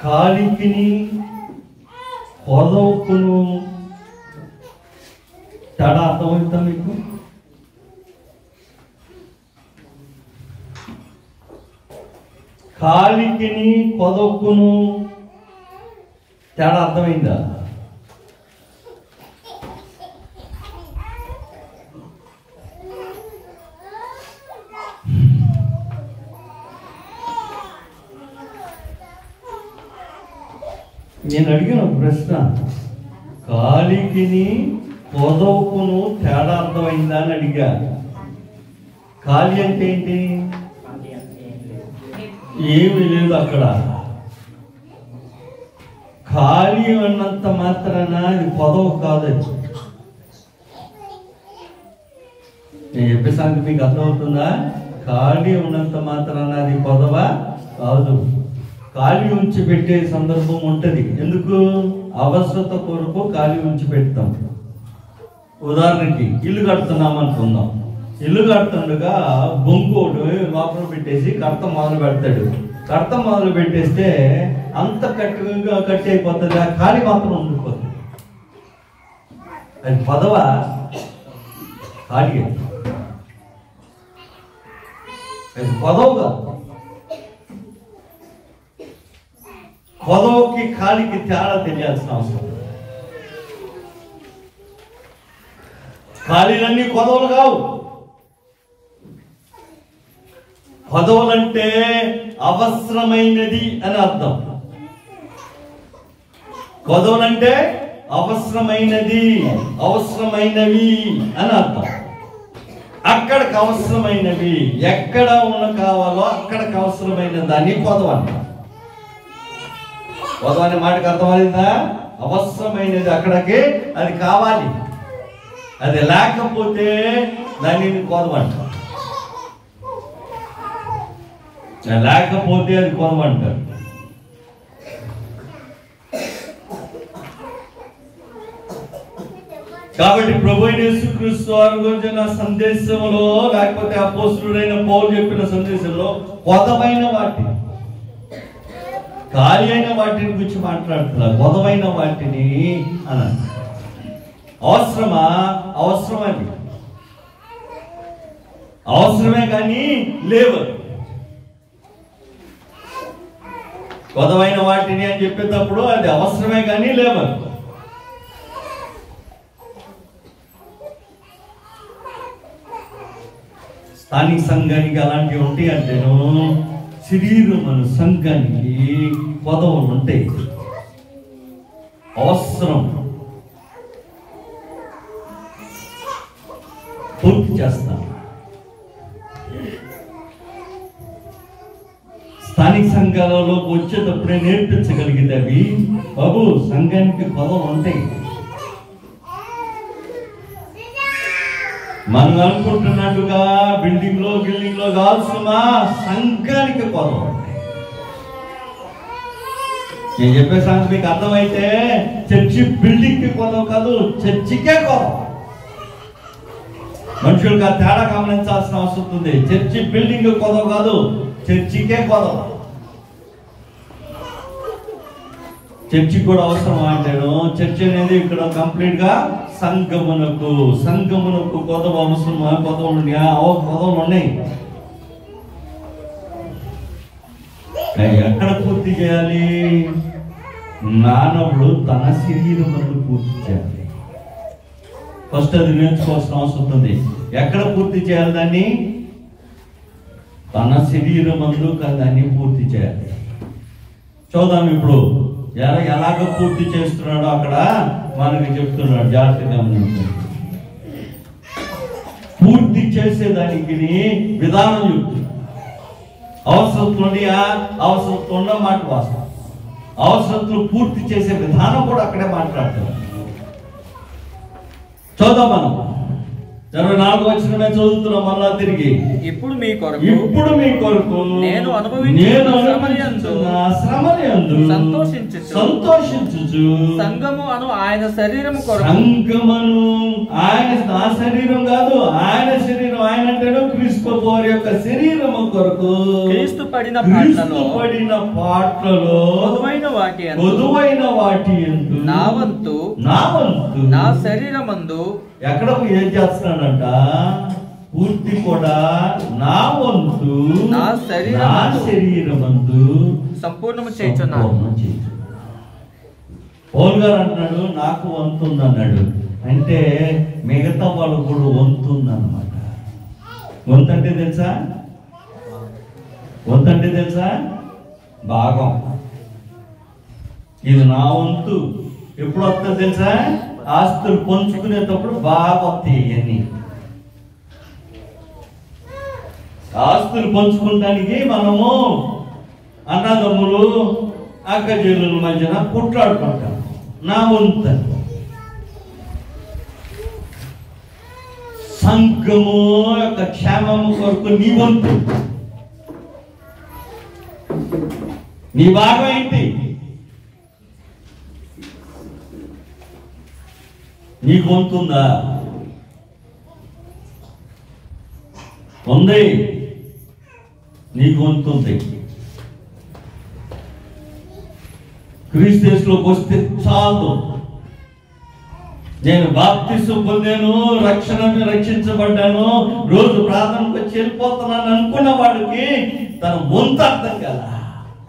కాలికిని కొదవకును తేడా అర్థమవుతా మీకు? కాలికిని కొదవకును తేడా అర్థమైందా? నేను అడిగిన ఒక ప్రశ్న, కాలికిని పొదవుకును తేడా అర్థమైందా అని అడిగా. ఖాళీ అంటే ఏంటి? ఏమీ లేదు అక్కడ. ఖాళీ అన్నంత మాత్రాన అది పొదవు కాదు. నేను చెప్పే సంగతి మీకు అర్థమవుతుందా? ఖాళీ ఉన్నంత మాత్రాన అది పొదవ కాదు. ఖాళీ ఉంచి పెట్టే సందర్భం ఉంటుంది. ఎందుకు? అవసరత కొరకు ఖాళీ ఉంచి పెడతాం. ఉదాహరణకి ఇల్లు కడుతున్నాం అనుకుందాం. ఇల్లు కడుతుండగా బొంగోడు లోపల పెట్టేసి కర్త మొదలు పెడతాడు. కర్త మొదలు పెట్టేస్తే అంత కట్టి అయిపోతుంది, ఆ ఖాళీ మాత్రం ఉండిపోతుంది. అది పొదవ ఖాళీ, అది పొదవు కాదు. పొదవుకి ఖాళీకి తేడా తెలియాల్సిన అవసరం. ఖాళీలన్నీ కొదవలు కావు. కొదవలంటే అవసరమైనది అని అర్థం. కొదవలంటే అవసరమైనది, అవసరమైనవి అని అర్థం. అక్కడికి అవసరమైనవి ఎక్కడ కావాలో అక్కడికి అవసరమైన దాన్ని కొదవ అంటాం. కొదవ అనే మాటకు అర్థమైందా? అవసరమైనది అక్కడికి అది కావాలి, అది లేకపోతే దానిని కొదవ అంటారు. లేకపోతే అది కొదవ అంటారు. కాబట్టి ప్రభువైన యేసుక్రీస్తు వారి గురించిన సందేశంలో, లేకపోతే అపోస్తలుడైన పౌలు చెప్పిన సందేశంలో కొదవైన వాటి, ఖాళీ అయిన వాటిని గురించి మాట్లాడుతున్నారు. కొదవైన వాటిని అన్నారు. అవసరమా? అవసరమని, అవసరమే కానీ లేవు. కొదవైన వాటిని అని చెప్పేటప్పుడు అది అవసరమే కానీ లేవు. స్థానిక సంఘానికి అలాంటివి ఉంటాయి అంటేను, శరీరం మన సంఘానికి కొదవలు ఉంటాయి. అవసరం పూర్తి చేస్తాం. స్థానిక సంఘాలలోకి వచ్చేటప్పుడే నేర్పించగలిగితే అవి బాబు సంఘానికి కొదవలు ఉంటాయి. మనం అనుకుంటున్నట్టుగా బిల్డింగ్ లో కాల్సుమా, సంఘానికి కొదవ ఉంటాయి. నేను చెప్పే సంగతి మీకు అర్థమైతే, చర్చి బిల్డింగ్ కి కొదవ కాదు, చర్చికే కొదవ. మనుషులుగా తేడా గమనించాల్సిన అవసరం ఉంది. చర్చి బిల్డింగ్ కొదవ కాదు, చర్చికే కొదవ. చర్చి కూడా అవసరం అంటాను. చర్చి అనేది ఇక్కడ కంప్లీట్ గా సంఘమునకు కొదవ అవసరమా? కొదవలు ఉన్నాయి. ఎక్కడ పూర్తి చేయాలి? మానవుడు తన శరీరమును పూర్తి చేయాలి. ఫస్ట్ అది నేర్చుకోవాల్సిన అవసరం ఉంది. ఎక్కడ పూర్తి చేయాలి దాన్ని? తన శరీరమందు దాన్ని పూర్తి చేయాలి. చూద్దాం ఇప్పుడు ఎలాగ పూర్తి చేస్తున్నాడో అక్కడ మనకి చెప్తున్నాడు. జాగ్రత్తగా గమనించండి. పూర్తి చేసేదానికి విధానం చెప్తున్నాడు. అవసరత్వం ఉన్న మాట వాస్తవం. అవసరత్వం పూర్తి చేసే విధానం కూడా అక్కడే మాట్లాడుతున్నాడు. చూద్దాం మనం 24వ వచనమే చదువుతున్నాం మళ్ళా తిరిగి. ఇప్పుడు మీ కొరకు నేను అనుభవించిన శ్రమలయందు సంతోషించుచు సంఘము అను ఆయన శరీరము కొరకు, సంఘమును ఆయన, నా శరీరం కాదు, ఆయన శరీరం, ఆయన అంటేను క్రీస్తు వారి యొక్క శరీరము కొరకు క్రీస్తు పడిన పాటలలో పొదువైన వాటి యందు నా వంతు నా శరీరమందు ఎక్కడ ఏం చేస్తున్నాడంట? పూర్తి కూడా నా వంతు నా శరీరమందు సంపూర్ణము చేయుచున్నాను. పౌలు గారు అంటున్నాడు నాకు వంతు ఉందన్నాడు. అంటే మిగతా వాళ్ళు కూడా వంతు ఉందన్నమాట. వంతు అంటే తెలుసా? భాగం. ఇది నా వంతు. ఎప్పుడు వస్తుంది తెలుసా? ఆస్తులు పంచుకునేటప్పుడు బాగా వస్తాయి. ఇవన్నీ ఆస్తులు పంచుకోవటానికి మనము అన్నదమ్ములు అక్కచెల్లెల మధ్యన కొట్లాడుకుంటాం. నా వంతు. సంఘము యొక్క క్షేమము కొరకు నీ వంతు, నీ భాగం ఏంటి? నీకు వంతుందా? ఉంది. నీకు వంతుంది. క్రీస్తులోకి వస్తే చాలు. నేను బాప్తిసం పొందాను, రక్షించబడ్డాను, రోజు ప్రార్థనకు వచ్చి వెళ్ళిపోతున్నాను అనుకున్న వాడికి తన వంతు అర్థం కదా,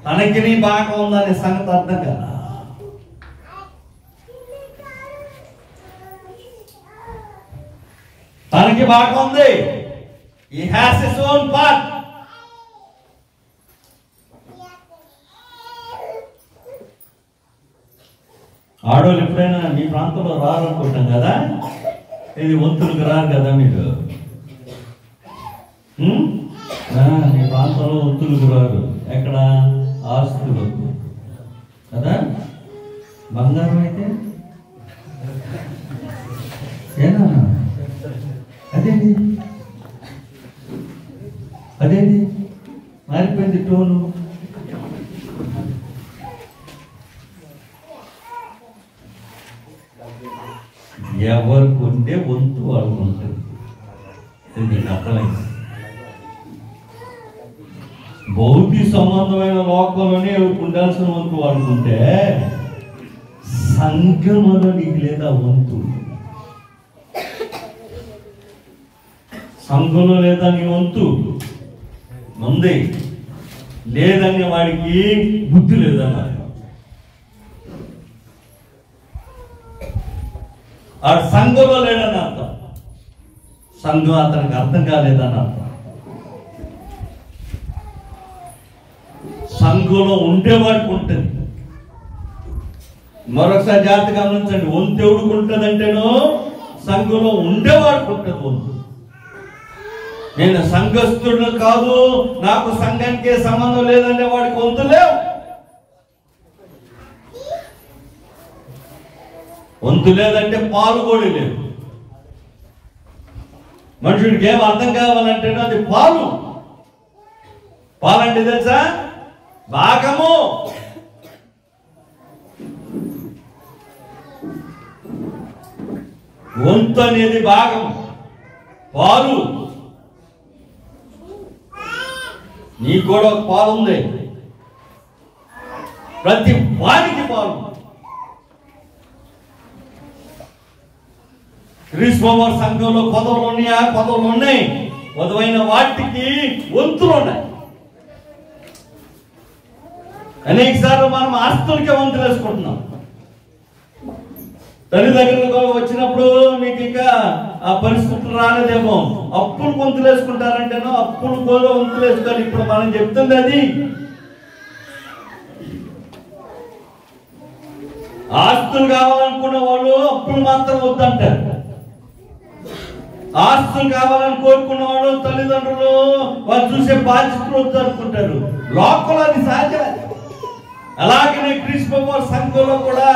తనకి నీ భాగం ఉందనే సంగతి అర్థం కదా. తనకి భాగం ఉంది. He has his own part. ఆడవాళ్ళు ఎప్పుడైనా మీ ప్రాంతంలో రారనుకుంటాం కదా, ఇది వంతులకు రారు కదా మీరు. మీ ప్రాంతంలో వంతులకు రారు. ఎక్కడ? ఆస్తులు కదా. బంగారం అయితే ఏనా? అదేంటి అదేంటి మారిపోయింది టోను. ఎవరికి ఉండే వంతు వాళ్ళకు ఉంటుంది. నీకు అర్థమైంది? భౌతిక సంబంధమైన లోకంలోనే ఎవరికి ఉండాల్సిన వంతు వాడుకుంటే సంఘములో నీకు లేదా వంతు? సంఘంలో లేదా నీ వంతు? ఉంది. లేదని వాడికి బుద్ధి లేదన్న. ఆ సంఘంలో లేడని అర్థం. సంఘం అతనికి అర్థం కాలేదని అర్థం. సంఘంలో ఉండేవాడికి ఉంటుంది. మరొకసారి జాగ్రత్తగా గమనించండి. వంతు ఎవడికి ఉంటుందంటేనో సంఘంలో ఉండేవాడికి ఉంటుంది వంతు. నేను సంఘస్థుడు కాదు, నాకు సంఘానికి సంబంధం లేదంటే వాడికి వంతు లేవు. వంతు లేదంటే పాలు కూడా లేదు. మనుషుడికి ఏం అర్థం కావాలంటే అది పాలు. పాలంటే తెలుసా? భాగము. వంతు అనేది భాగం, పాలు. నీకు కూడా ఒక పాలు ఉంది. ప్రతి వారికి పాలు. క్రీస్తు సంఘంలో పదవులు ఉన్నాయా? పదవులు ఉన్నాయి. పదవైన వాటికి వంతులు ఉన్నాయి. అనేక సార్లు మనం ఆస్తులకే వంతులు వేసుకుంటున్నాం. తల్లి దగ్గరకు వచ్చినప్పుడు మీకు ఇంకా ఆ పరిస్థితులు రాలేదేమో. అప్పులు వంతులు వేసుకుంటారంటేనో అప్పులు కూడా వంతులు వేసుకోవాలి. ఇప్పుడు మనం చెప్తుంది అది. ఆస్తులు కావాలనుకున్న వాళ్ళు అప్పులు మాత్రం వద్దంటారు. ఆస్తులు కావాలని కోరుకున్న వాళ్ళు తల్లిదండ్రులు వాళ్ళు చూసే బాధ్యతలు వద్దు అనుకుంటారు. లోకంలో అది సహజం. అలాగనే క్రీస్తు సంఘంలో కూడా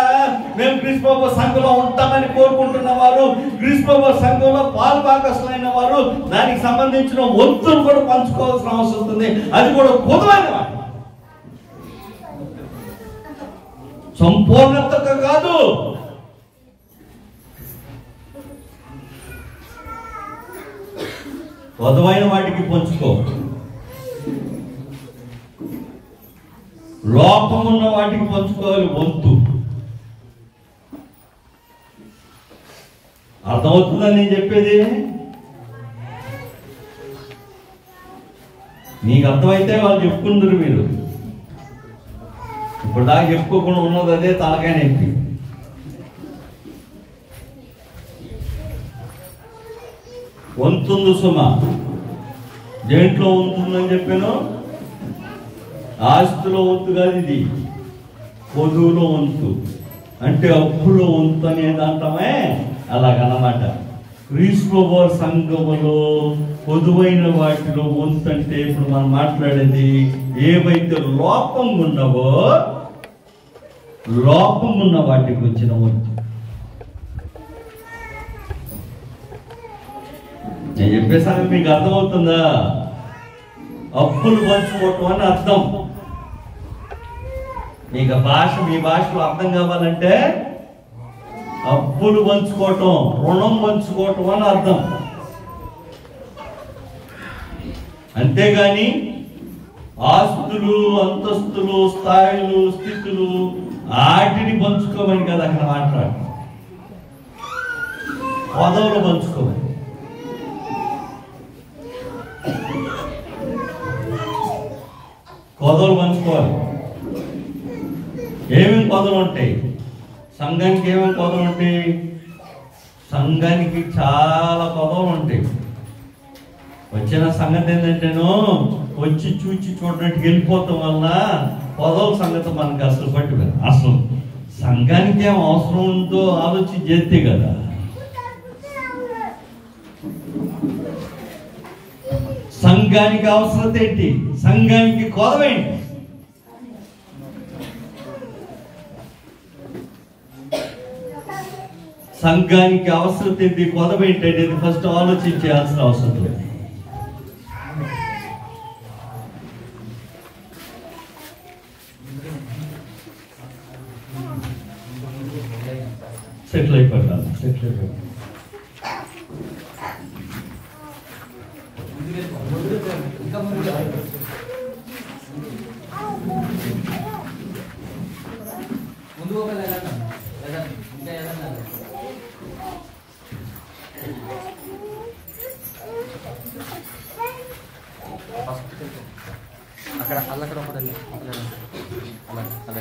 మేము క్రీస్తు సంఘంలో ఉంటామని కోరుకుంటున్న వారు, క్రీస్తు సంఘంలో పాలు భాగస్తులైన వారు దానికి సంబంధించిన వంతులు కూడా పంచుకోవాల్సిన అవసరం ఉంటుంది. అది కూడా పొదువైన వారు, సంపూర్ణతగా కాదు. పొదువైన వాటికి పంచుకో. లోపమున్న వాటికి పంచుకోవాలి వంతు. అర్థమవుతుందని నేను చెప్పేది? నీకు అర్థమైతే వాళ్ళు చెప్పుకుందరు. మీరు ఇప్పుడు దాకా చెప్పుకోకుండా ఉన్నది అదే తలకాయ నొప్పి. వంతుంది సుమ. దేంట్లో ఉంటుందని చెప్పాను? ఆస్తిలో వంతు కాదు ఇది. పొదువులో వంతు అంటే అప్పులో వంతు అనేది అంటామే అలాగన్నమాట. క్రీస్తు సంఘములో పొదువైన వాటిలో వంతు అంటే ఇప్పుడు మనం మాట్లాడేది ఏవైతే లోపం ఉన్నవో లోపం ఉన్న వాటికి వచ్చిన వంతు. నేను చెప్పేసాను, మీకు అర్థమవుతుందా? అప్పులు పంచుకోవటం అని అర్థం. మీకు మీ భాషలో అర్థం కావాలంటే అప్పులు పంచుకోవటం, రుణం పంచుకోవటం అని అర్థం. అంతేగాని ఆస్తులు, అంతస్తులు, స్థాయిలు, స్థితులు వాటిని పంచుకోమని కదా అక్కడ మాట్లాడు. పదవులు పంచుకోమని. పదవులు పంచుకోవాలి. ఏమేమి పదవులు ఉంటాయి సంఘానికి? ఏమేమి పదవులు ఉంటాయి సంఘానికి? చాలా పదవులు ఉంటాయి. వచ్చిన సంగతి ఏంటంటేను వచ్చి చూచి చూడడానికి వెళ్ళిపోతాం వల్ల పదవుల సంగతి మనకు అసలు పట్టుకోదు. అసలు సంఘానికి ఏం అవసరం ఉందో ఆలోచన చేస్తే కదా. సంఘానికి అవసరం ఏంటి? సంఘానికి కొదవేంటి? సంఘానికి అవసరం ఏంటి? కొదవేంటంటే ఫస్ట్ ఆలోచించాల్సిన అవసరం లేదు. సెటిల్ అయిపోతాను. అక్కడ అల్లక్కడ ఒకటి అలా అలా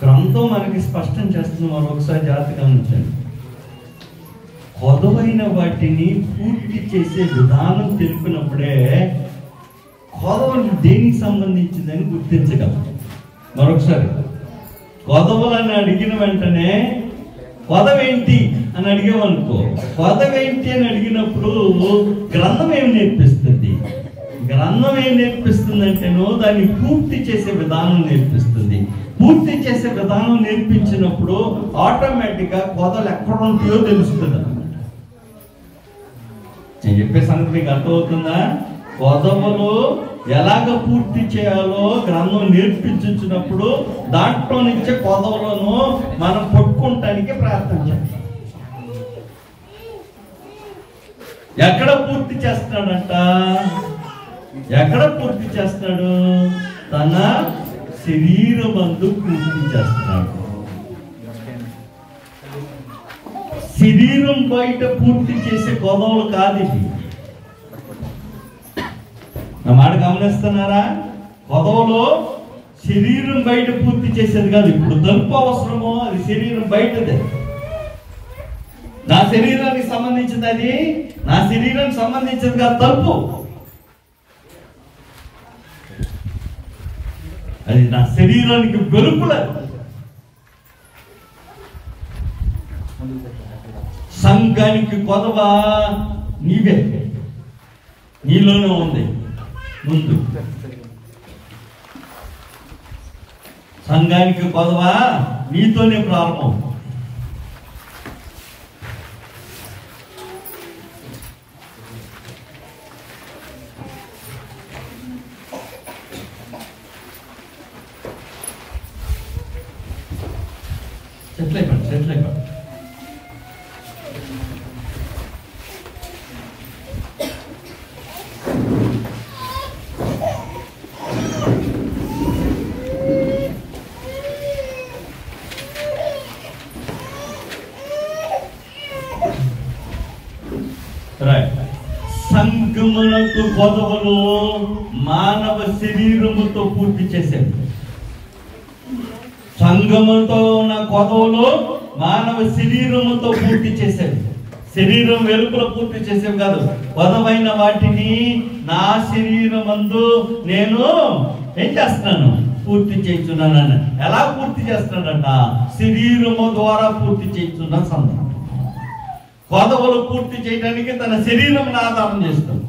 గ్రంథం మనకి స్పష్టం చేస్తుంది. మరొకసారి జాగ్రత్తగా గమనించండి. కొదవైన వాటిని పూర్తి చేసే విధానం తెలిపినప్పుడే కొదవలు దేనికి సంబంధించిందని గుర్తించగలం. మరొకసారి కొదవలని అడిగిన వెంటనే కొదవేంటి అని అడిగామనుకో, కొదవేంటి అని అడిగినప్పుడు గ్రంథం ఏం నేర్పిస్తుంది? గ్రంథం ఏం నేర్పిస్తుందంటేనో దాన్ని పూర్తి చేసే విధానం నేర్పిస్తుంది. పూర్తి చేసే విధానం నేర్పించినప్పుడు ఆటోమేటిక్గా కొదలు ఎక్కడ ఉంటాయో తెలుస్తుంది అన్నమాట. నేను చెప్పే సంగతి మీకు అర్థమవుతుందా? కొదవలు ఎలాగ పూర్తి చేయాలో గ్రంథం నేర్పించినప్పుడు దాంట్లో నుంచే కొదవలను మనం పట్టుకోవటానికి ప్రయత్నం చేస్తాం. ఎక్కడ పూర్తి చేస్తాడంట? ఎక్కడ పూర్తి చేస్తాడు? తన శరీరమందు పూర్తి చేస్తున్నాడు. శరీరం బయట పూర్తి చేసే కొదవలు కాదు ఇది. నా మాట గమనిస్తున్నారా? కొదవలో శరీరం బయట పూర్తి చేసేది కాదు. ఇప్పుడు తలుపు అవసరమో అది శరీరం బయటదే. నా శరీరానికి సంబంధించింది అది, నా శరీరానికి సంబంధించింది కాదు తలుపు. అది నా శరీరానికి వెలుపుల. సంఘానికి కొదవ నీవే, నీలోనే ఉంది. ముందు సంఘానికి కొదవ నీతోనే ప్రారంభం. సెటిల్ అయిపోండి. సంగమునకు కొదవలు మానవ శరీరముతో పూర్తి చేశాడు. సంఘముతో ఉన్న కొదవలు మానవ శరీరముతో పూర్తి చేసేవి. శరీరం వెలుపల పూర్తి చేసేవి కాదు, కొదవైన వాటిని నా శరీరమందు నేను ఏం చేస్తున్నాను, పూర్తి చేస్తున్నాను. ఎలా పూర్తి చేస్తున్నాడంట? శరీరము ద్వారా పూర్తి చేస్తున్న సందర్భం. కొదవలు పూర్తి చేయడానికి తన శరీరం ఆధారం చేస్తాడు.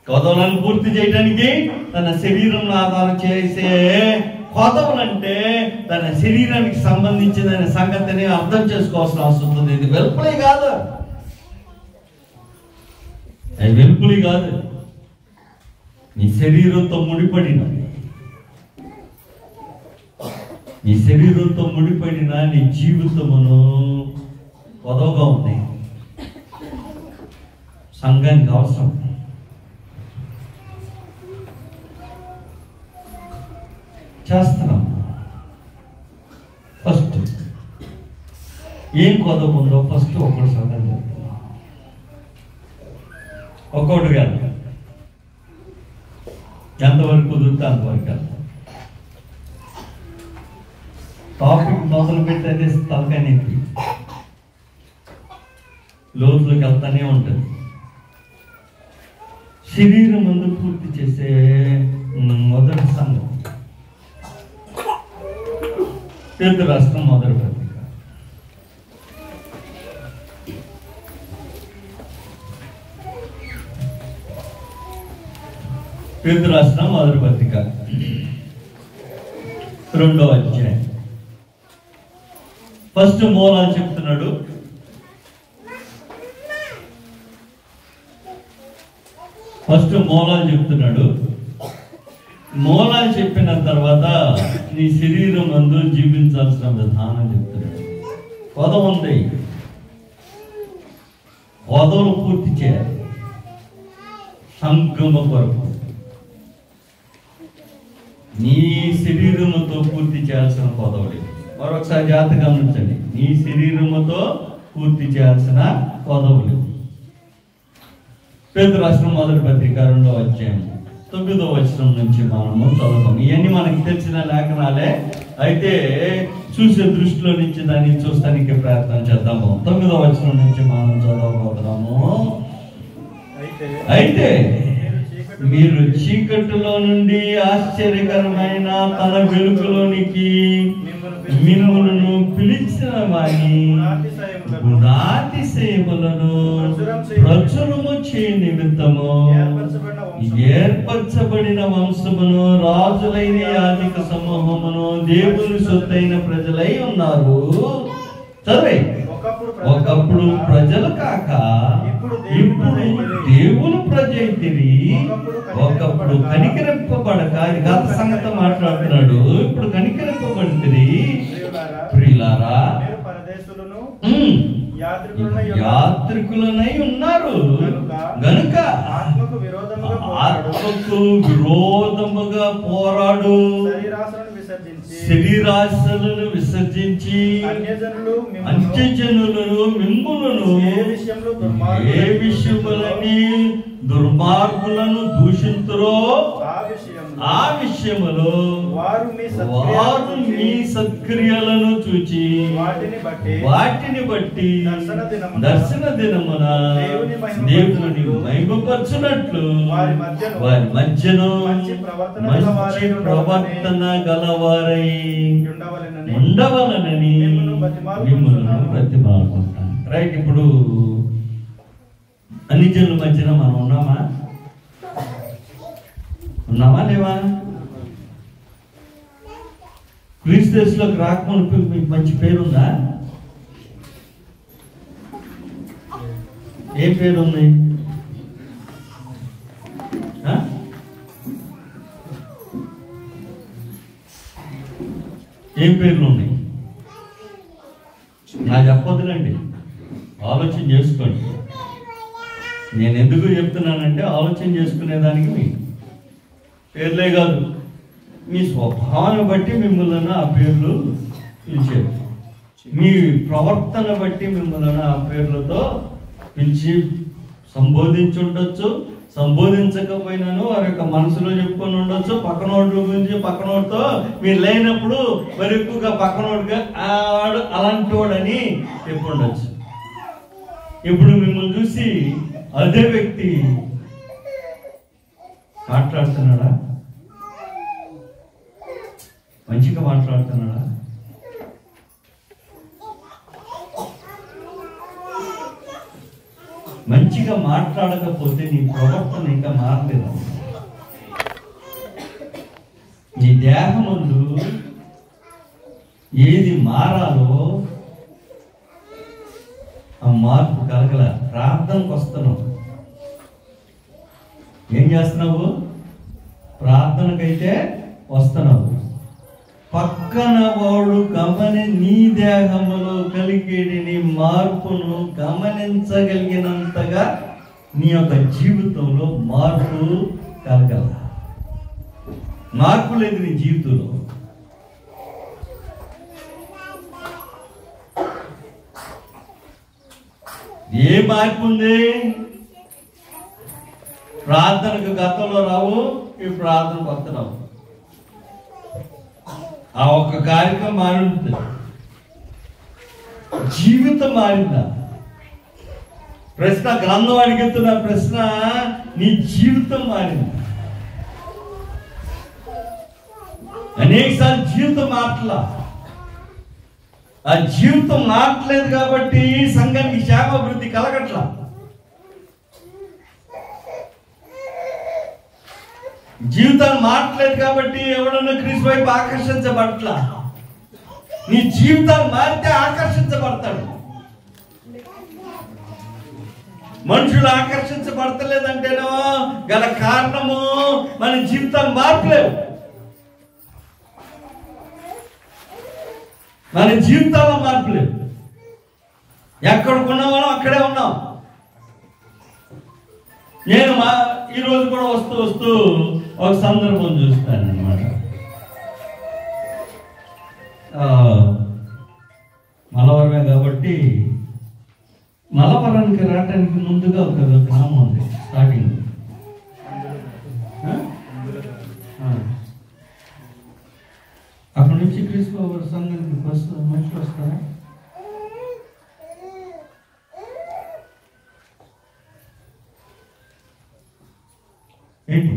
కొదవలను పూర్తి చేయడానికి తన శరీరం ఆధారం చేసే కొదవలంటే తన శరీరానికి సంబంధించిన సంగతిని అర్థం చేసుకోవాల్సిన అవసరం ఉంది. ఇది వెలుపులి కాదు, వెలుపులి కాదు, నీ శరీరంతో ముడిపడిన, నీ శరీరంతో ముడిపడిన నీ జీవితమును కొదవగా ఉంది. సంఘానికి అవసరం. చేస్తున్నాం. ఫస్ట్ ఏం కొదవ ఉందో ఫస్ట్ ఒకటి సంగతి చెప్తున్నాం. ఒక్కొక్కటి కాదు, ఎంతవరకు కుదిరితే అంతవరకు వెళ్తాం. టాపిక్ మొదలు పెట్టేది తలకాయ నొప్పి, లోతులోకి వెళ్తానే ఉంటుంది. శరీరం ముందు పూర్తి చేసే మొదటి సంఘం పేతురు రాష్ట్రం మొదటి పత్రిక. పేతురు రాష్ట్రం మొదటి పత్రిక 2వ అధ్యాయం. ఫస్ట్ మూలాలు చెప్తున్నాడు. మూలాలు చెప్పిన తర్వాత నీ శరీరం అందు జీవించాల్సిన విధానం చెప్తున్నాడు. కొదవ ఉంది, కొదవలు పూర్తి చేయాలి. సంగమ కొరకు నీ శరీరముతో పూర్తి చేయాల్సిన కొదవలు. మరొకసారి జాగ్రత్తగా గమనించండి, నీ శరీరముతో పూర్తి చేయాల్సిన కొదవలు. పేతురు రాష్ట్రం మొదటి పత్రిక 2వ అధ్యాయం 9వ వచనం నుంచి మనము చదువుతాం. ఇవన్నీ మనకి తెలిసిన లేఖనాలే, అయితే చూసే దృష్టిలో నుంచి దాన్ని చూస్తానికి ప్రయత్నం చేద్దాము. 9వ వచనం నుంచి మనం చదవబోతున్నాము. అయితే మీరు చీకటిలో నుండి ఆశ్చర్యకరమైన తన వెలుగులోనికి మిమ్ములను పిలిచిన వాని గుణాతిశయములను ప్రచురము చేయ నిమిత్తము ఏర్పరచబడిన వంశమును, రాజులైన యాజక సమూహమును, దేవుని సొత్తైన ప్రజలై ఉన్నారు. సరే, ఒకప్పుడు ప్రజలు కాక ఇప్పుడు దేవుని ప్రజైతిరి. ఒకప్పుడు కనికరింపబడక, ఇది గత సంగతి మాట్లాడుతున్నాడు, ఇప్పుడు కనికరింపబడితిరి. ప్రియులారా, యాత్రికులనై ఉన్నారు గనుక ఆత్మకు విరోధముగా పోరాడు శరీరాశలను విసర్జించి అంత్యజనులను మిమ్ములను ఏ విషయములని దుర్మార్గులను దూషింతురో ఆ విషయములో వారు మీ సత్క్రియలను చూచి వాటిని బట్టి దర్శన దినమున దేవుని మహిమపరచునట్లు వారి మధ్యను మంచి ప్రవర్తన గలవారై ఉండవలనని మిమ్మల్ని బ్రతిమాలుకుంటాను. రైట్, ఇప్పుడు అన్ని జనుల మధ్యన మనం ఉన్నామా లేవా? క్రీస్తులోకి రాకముందు మీకు మంచి పేరుందా? ఏ పేరుంది? ఏం పేర్లు ఉన్నాయి? నాకు చెప్పొద్దులండి, ఆలోచన చేసుకోండి. నేను ఎందుకు చెప్తున్నానంటే ఆలోచన చేసుకునేదానికి మీ పేర్లే కాదు, మీ స్వభావాన్ని బట్టి మిమ్మల్ని ఆ పేర్లు పిలిచారు. మీ ప్రవర్తన బట్టి మిమ్మల్ని ఆ పేర్లతో పిలిచి సంబోధించి ఉండొచ్చు, సంబోధించకపోయినాను వారి యొక్క మనసులో చెప్పుకొని ఉండొచ్చు. పక్కనోటి గురించి పక్కనోటితో మీరు లేనప్పుడు మరి ఎక్కువగా పక్కనోటిగా వాడు అలాంటి వాడని చెప్పి ఉండొచ్చు. ఇప్పుడు మిమ్మల్ని చూసి అదే వ్యక్తి మాట్లాడుతున్నాడా? మంచిగా మాట్లాడుతున్నాడా? మంచిగా మాట్లాడకపోతే నీ ప్రవర్తన ఇంకా మారలేదు. నీ దేహముందు ఏది మారాలో ఆ మార్పు కలగల. ప్రార్థనకు వస్తున్నావు, ఏం చేస్తున్నావు? ప్రార్థనకైతే వస్తున్నావు. పక్కన వాడు నీ దేహములో కలిగేది నీ మార్పును గమనించగలిగినంతగా నీ యొక్క జీవితంలో మార్పు కలగల. మార్పు లేదు నీ జీవితంలో. ఏ మార్పు ఉంది? ప్రార్థనకు గతంలో రావు, ఈ ప్రార్థనకు వస్తున్నావు. ఆ ఒక్క కార్యక్రమం మారింది, జీవితం మారిందా? ప్రశ్న, గ్రంథం అడుగుతున్న ప్రశ్న, నీ జీవితం మారింది. అనేకసార్లు జీవితం మారట్లా. ఆ జీవితం మారట్లేదు కాబట్టి సంఘానికి క్షేమాభివృద్ధి కలగట్లా. జీవితాన్ని మారట్లేదు కాబట్టి ఎవడన్నా క్రీస్తు వైపు ఆకర్షించబడట్లా. నీ జీవితాన్ని మారితే ఆకర్షించబడతాడు. మనుషులు ఆకర్షించబడతలేదంటేనో గల కారణము మన జీవితాన్ని మార్పలేవు. మన జీవితాల్లో మార్పలేవు. ఎక్కడికి ఉన్నామో అక్కడే ఉన్నాం. నేను ఈరోజు కూడా వస్తూ ఒక సందర్భం చూస్తానన్నమాట. మలవరమే కాబట్టి మలవరానికి రావడానికి ముందుగా ఒక గ్రామం ఉంది స్టార్టింగ్. అక్కడి నుంచి క్రీస్తు సంఘానికి మనుషులు వస్తారా? ఏంటి?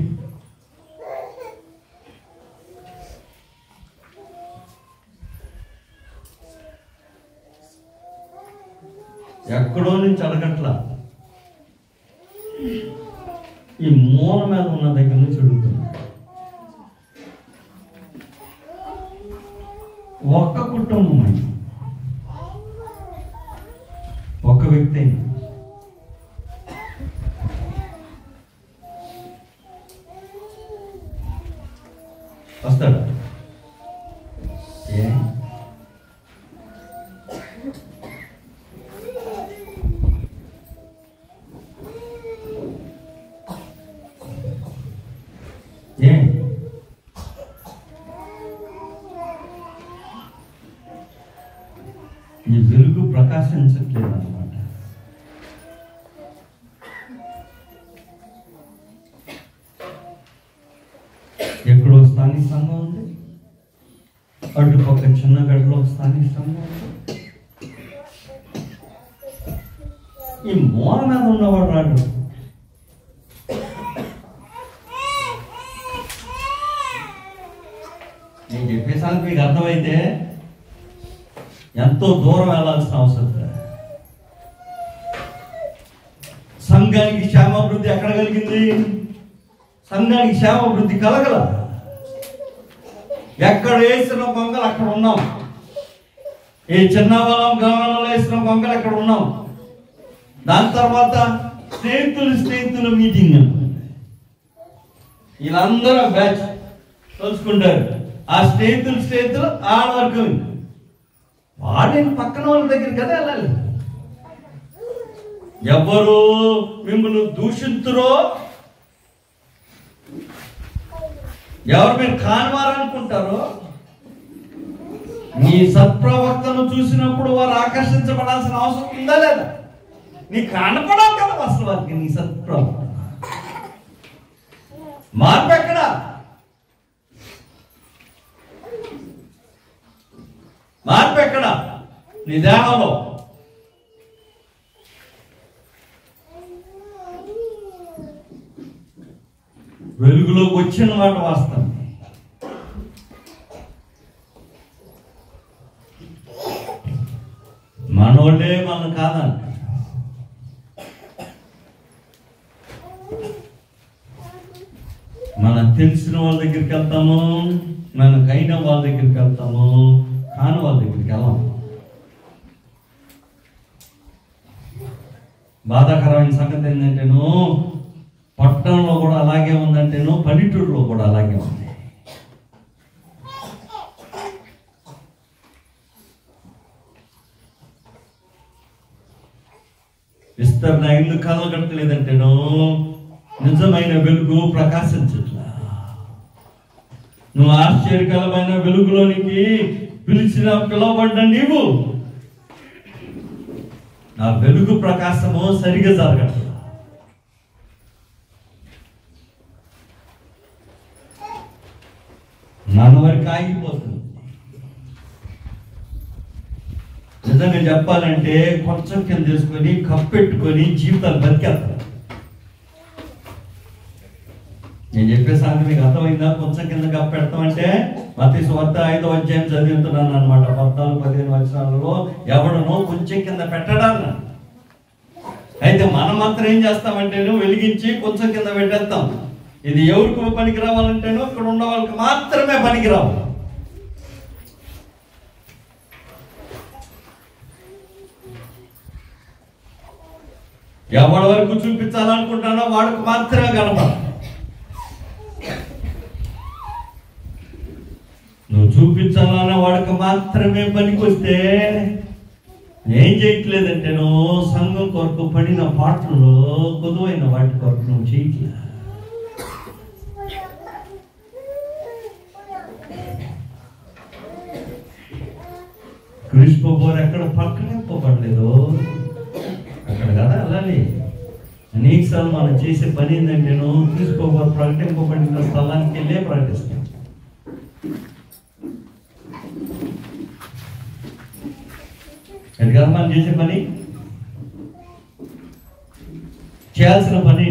ఎక్కడో నుంచి అడగట్లా, ఈ మూల మీద ఉన్న దగ్గర నుంచి అడుగుతున్నా. ఒక్క కుటుంబం అని, ఒక్క వ్యక్తి అయినా వస్తాడా? ఏ నీ వెలుగు ప్రకాశించట్లేదు అన్నమాట. ఎక్కడో స్థానిక సంఘం ఉంది, అటుపక్క చిన్న గడిలో స్థానిక సంఘం ఉంది. ఈ మూల మీద ఉన్నవాడు రాడు. నేను చెప్పే సంగతి మీకు అర్థమైతే ఎంతో దూరం వెళ్ళాల్సిన అవసరం లేదు. సంఘానికి క్షేమాభివృద్ధి ఎక్కడ కలిగింది? సంఘానికి క్షేమాభివృద్ధి కలగల. ఎక్కడ వేసిన కొంగలు అక్కడ ఉన్నాం. ఏ చిన్నవరం గ్రామంలో వేసిన కొంగలు అక్కడ ఉన్నాం. దాని తర్వాత స్నేహితుల మీటింగ్ అనుకుంది. వీళ్ళందరూ బ్యాచ్ కలుసుకుంటారు. ఆ స్నేహితులు ఆడవర్గం. వాడిని పక్కన వాళ్ళ దగ్గర కదా వెళ్ళాలి. ఎవరు మిమ్మల్ని దూషించురో, ఎవరు మీరు కానివారనుకుంటారో, నీ సత్ప్రవక్తను చూసినప్పుడు వారు ఆకర్షించబడాల్సిన అవసరం ఉందా లేదా? నీ కనపడాలి కదా అసలు వారికి నీ సత్ప్రవక్త. మార్పు ఎక్కడ? మార్పు ఎక్కడ? నీ దేహంలో. వెలుగులోకి వచ్చిన మాట వాస్తవం. మనోళ్ళే మనం కాదంట. మనకు తెలిసిన వాళ్ళ దగ్గరికి వెళ్తాము, మనకైన వాళ్ళ దగ్గరికి వెళ్తాము, కాని వాళ్ళ దగ్గరికి వెళ్ళాం. బాధాకరమైన సంగతి ఏంటంటేను, పట్టణంలో కూడా అలాగే ఉందంటేను, పల్లెటూరులో కూడా అలాగే ఉంది. విస్తరణ ఎందుకు కలగట్లేదంటేను, నిజమైన వెలుగు ప్రకాశించట్లా. నువ్వు ఆశ్చర్యకరమైన వెలుగులోనికి పిలవబడ్డ నీవు, నా వెలుగు ప్రకాశము సరిగా జరగట్లా. నన్ను వరకు ఆగిపోతుంది. నిజంగా చెప్పాలంటే కొంచెం కింద తీసుకొని కప్పెట్టుకొని జీవితాలు బతికేస్తారు. నేను చెప్పే సంగతి మీకు అర్థమైందా? కొంచెం కింద కప్పెడతామంటే మత్తయి సువార్త 5వ అధ్యాయం చదువుతున్నాను అనమాట. 14-15 వచనాలలో ఎవడనో కొంచెం కింద పెట్టడాన్ని. అయితే మనం మాత్రం ఏం చేస్తామంటేను, వెలిగించి కొంచెం కింద పెట్టేస్తాం. ఇది ఎవరికి పనికి రావాలంటేనో ఇక్కడ ఉన్న వాళ్ళకి మాత్రమే పనికి రావు. ఎవరి వరకు చూపించాలనుకుంటానో వాడికి మాత్రమే కనపడ. నువ్వు చూపించాలన్న వాడికి మాత్రమే పనికి వస్తే ఏం చేయట్లేదంటే, నువ్వు సంఘం కొరకు పడిన పాటల్లో కొదువైన వాటి కొరకు నువ్వు చేయట్లేదు. క్రీస్తు బోర్ ఎక్కడ ప్రకటింపబడలేదు అక్కడ కదా వెళ్ళాలి. అనేకసార్లు మనం చేసే పని ఏంటంటే, క్రీస్తు బోర్ ప్రకటింపబడిన స్థలానికి వెళ్ళే ప్రకటిస్తాం. అది కదా మనం చేసే పని. చేయాల్సిన పని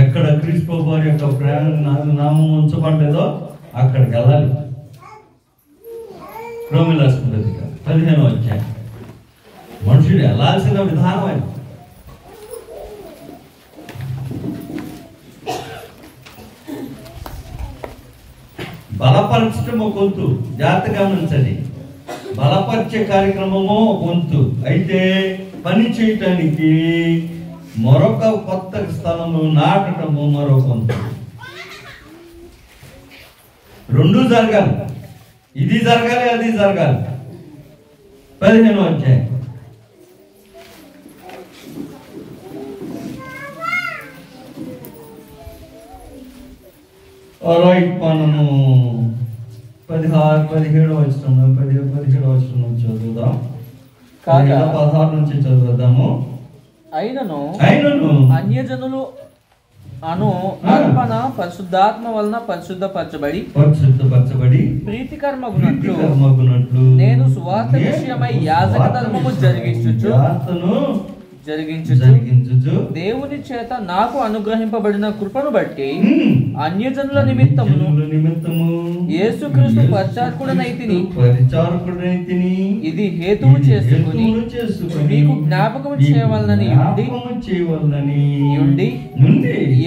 ఎక్కడ క్రీస్తు వారి యొక్క నామం ఉంచబడలేదో అక్కడికి వెళ్ళాలి. రోమిల 15వ అధ్యాయం. మనుషుడు వెళ్ళాల్సిన విధానం అది. బలపరచటం ఒక వంతు, జాగ్రత్తగా గమనించండి. బలపరిచే కార్యక్రమము ఒక వంతు అయితే, పని చేయటానికి మరొక కొత్త స్థలము నాటటము మరొక వంతు. రెండు జరగాలి. ఇది జరగాలి, అది జరగాలి. 15వ అధ్యాయం. మనము 16-17 వచనం చదువుదాం. 16 నుంచి చదువుదాము. అయినను అన్యజనులు అను అర్పణ పరిశుద్ధాత్మ వలన పరిశుద్ధపరచబడి ప్రీతికరమగునట్లు నేను సువార్త విషయమై యాజక ధర్మము జరిగించుచు దేవుని చేత నాకు అనుగ్రహింపబడిన కృపను బట్టి అన్యజనుల నిమిత్తము యేసుక్రీస్తు పరిచారకుడనైతిని. ఇది హేతువు చేసుకుని మీకు జ్ఞాపకం చేయవలనని ఉండి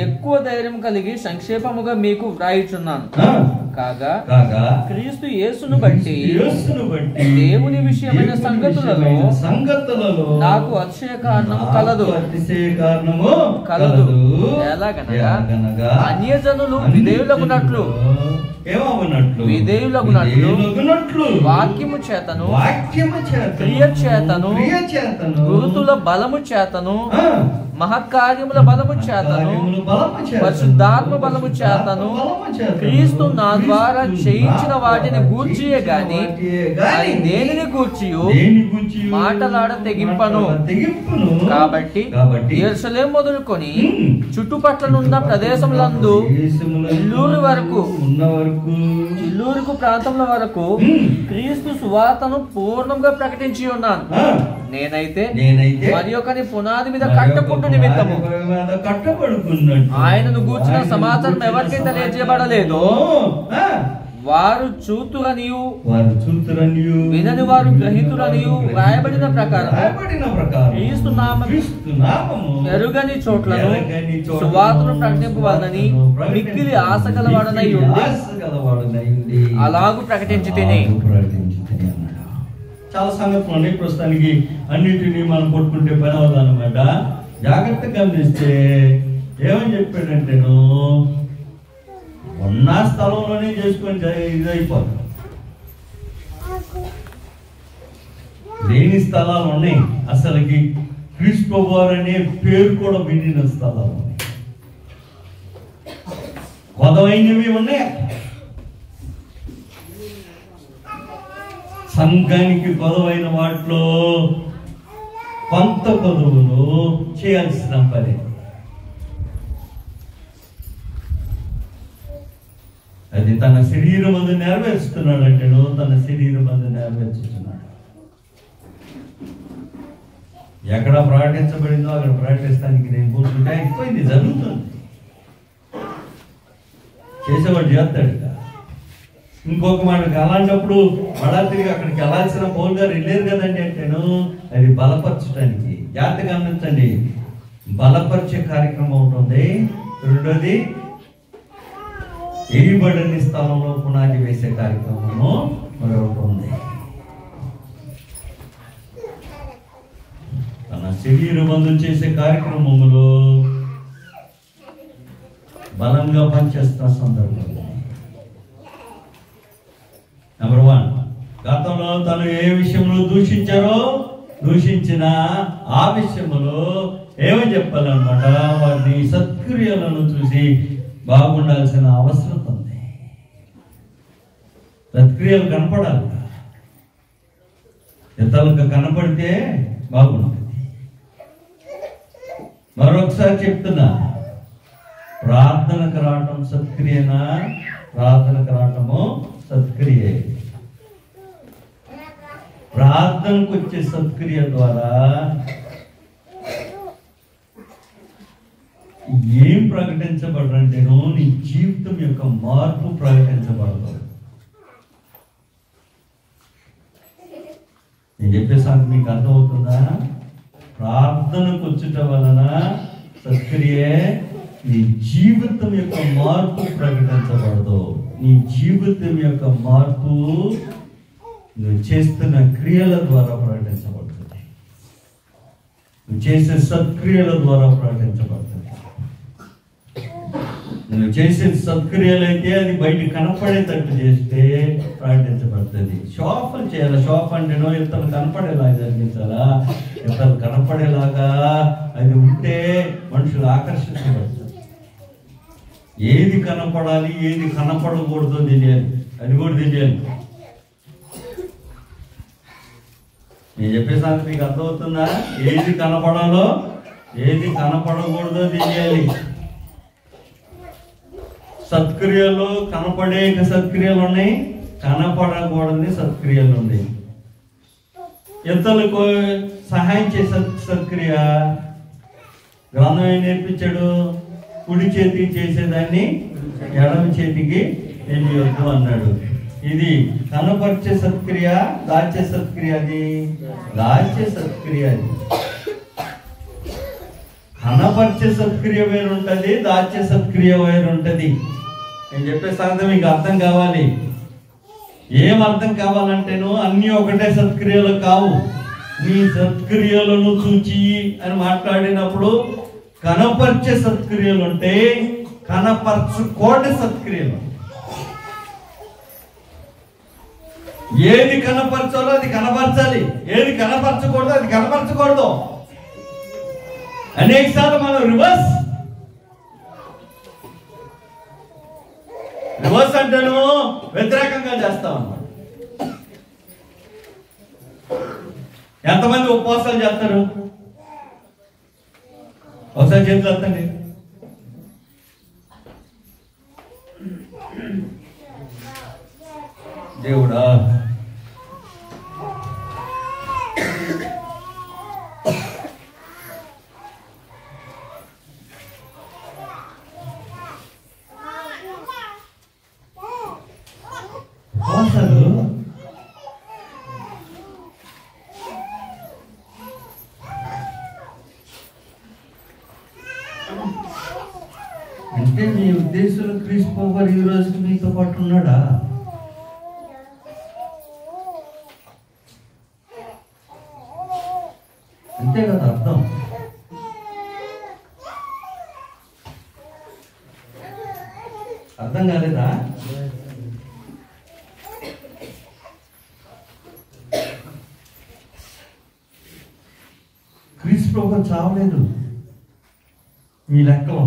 ఎక్కువ ధైర్యం కలిగి సంక్షేపముగా మీకు వ్రాయిచున్నాను. కాగా క్రీస్తు యేసును బట్టి దేవుని విషయమైన సంగతులలో నాకు అతిశయ కారణము కలదు. ఎలాగనగా అన్యజనులు విధేయులగునట్లు వాక్యము చేతను క్రియ చేతను గురుతుల బలము చేతను మహత్కార్యముల బలము చేతను పరిశుద్ధాత్మ బలము చేతను క్రీస్తు నా ద్వారా చేయించిన వాటిని గూర్చియే గాని అది దేనిని గూర్చియు మాటలాడ తెగింపను. కాబట్టి యెరూషలేము మొదలుకొని చుట్టుపట్లనున్న ప్రదేశములందు ఇల్లూరుకు ప్రాంతముల వరకు క్రీస్తు సువార్తను పూర్ణంగా ప్రకటించి ఉన్నాను. నేనైతే మరి ఒకని పునాది మీద కట్టకుండా నిమిత్తము ఆయనను గూర్చిన సమాచారం ఎవరికి తెలియజేయబడలేదో వారు చూతురనియు వినని వారు గ్రహితురనియు రాయబడిన ప్రకారం క్రీస్తు నామము ఎరుగని చోట్లను సువార్తను ప్రకటింపవలనని మిక్కిలి ఆశ గలవాడనై ఉండి అలాగూ ప్రకటించి తిని. చాలా సంగతులు ఉన్నాయి. ప్రస్తుతానికి అన్నిటినీ మనం కొట్టుకుంటే పని అవుదన్నమాట. జాగ్రత్తగా గమనిస్తే ఏమని చెప్పాడంటేను, ఉన్న స్థలంలోనే చేసుకొని ఇది అయిపోతుంది. లేని స్థలాలు ఉన్నాయి. అసలుకి క్రీస్తు వారు అనే పేరు కూడా వినిన స్థలాలు ఉన్నాయి. కొదవైనవి ఉన్నాయి. సంఘానికి కొదవైన వాటిలో కొంత కొదువులు చేయాల్సిన పని. అది తన శరీరం అందు నెరవేర్చుతున్నాడు అంటే తన శరీరం అందు నెరవేర్చుతున్నాడు. ఎక్కడ ప్రకటించబడిందో అక్కడ ప్రకటిస్తానికి నేను కూర్చుంటే అయిపోయింది, జరుగుతుంది. చేసేవాడు చేస్తాడు. ఇంకొక మనకి అలాంటప్పుడు మళ్ళా తిరిగి అక్కడికి వెళ్ళాల్సిన పౌలు గారు వెళ్ళారు కదండి అంటేను అది బలపరచడానికి. జాగ్రత్తగా గమనించండి, బలపరిచే కార్యక్రమం ఉంటుంది. రెండోది ఎరిబడని స్థలంలో పునాది వేసే కార్యక్రమము మరొకటి ఉంది. తన శరీరమందు చేసే కార్యక్రమములో బలంగా పనిచేస్తున్న సందర్భం. నెంబర్ 1, గతంలో తను ఏ విషయంలో దూషించిన ఆ విషయంలో ఏమని చెప్పాలన్నమాట, వారిని సత్క్రియలను చూసి బాగుండాల్సిన అవసరం ఉంది. సత్క్రియలు కనపడాలి. ఇతరులకు కనపడితే బాగుంటుంది. మరొకసారి చెప్తున్నా, ప్రార్థనకు రావటం సత్క్రియనా? ప్రార్థనకు రావటము సత్క్రియ. ప్రార్థనకు వచ్చే సత్క్రియ ద్వారా ఏం ప్రకటించబడంటేనో నీ జీవితం యొక్క మార్పు ప్రకటించబడదు. నేను చెప్పే సంగతి మీకు అర్థమవుతుందా? ప్రార్థనకు వచ్చుట వలన సత్క్రియే నీ జీవితం యొక్క మార్పు ప్రకటించబడదు. నీ జీవితం యొక్క మార్పు నువ్వు చేస్తున్న క్రియల ద్వారా ప్రకటించబడుతుంది. నువ్వు చేసే సత్క్రియల ద్వారా ప్రకటించబడుతుంది. నువ్వు చేసే సత్క్రియలైతే అది బయట కనపడేటట్టు చేస్తే ప్రకటించబడుతుంది. షాఫ్లు చేయాలి. షాఫ్ అంటేనో ఇతరులు కనపడేలాగా జరిగించాలా? ఇతరులు కనపడేలాగా అది ఉంటే మనుషులు ఆకర్షించబడుతుంది. ఏది కనపడాలి, ఏది కనపడకూడదో తెలియాలి. అది కూడా తెలియాలి. నేను చెప్పే సంగతి మీకు అర్థమవుతుందా? ఏది కనపడాలో, ఏది కనపడకూడదో తెలియాలి. సత్క్రియలు కనపడే సత్క్రియలు ఉన్నాయి, కనపడకూడని సత్క్రియలు ఉన్నాయి. ఇతరులకు సహాయం చేసే సత్క్రియ గ్రంథం ఏం నేర్పించాడు? కుడి చేతికి చేసేదాన్ని ఎడమ చేతికి తెలియవద్దు అన్నాడు. ఇది కనపరిచే సత్క్రియ, దాచే సత్క్రియ. అది దాచే సత్క్రియ. అది కనపరిచే సత్క్రియ వేరుంటది, దాచే సత్క్రియ వేరుంటది. నేను చెప్పే సంగతి మీకు అర్థం కావాలి. ఏం అర్థం కావాలంటేను అన్నీ ఒకటే సత్క్రియలు కావు. నీ సత్క్రియలను చూచి అని మాట్లాడినప్పుడు కనపరిచే సత్క్రియలు ఉంటే, కనపరచుకోని సత్క్రియలు. ఏది కనపరచాలో అది కనపరచాలి, ఏది కనపరచకూడదు అది కనపరచకూడదు. అనేక సార్లు మనం రివర్స్ అంటాను, వ్యతిరేకంగా చేస్తాం అన్నమాట. ఎంతమంది ఉపవాసాలు చేస్తారు? ఒకసారి చేతులు ఎత్తండి. దేవుడా, ఉపవాసాలు అంటే మీ ఉద్దేశంలో క్రీస్తు వారు ఈ రోజుకి మీతో పాటు ఉన్నాడా? అంతే కదా అర్థం. అర్థం కాలేదా? క్రీస్తు ప్రభువు చావలేదు మీ లెక్కలో.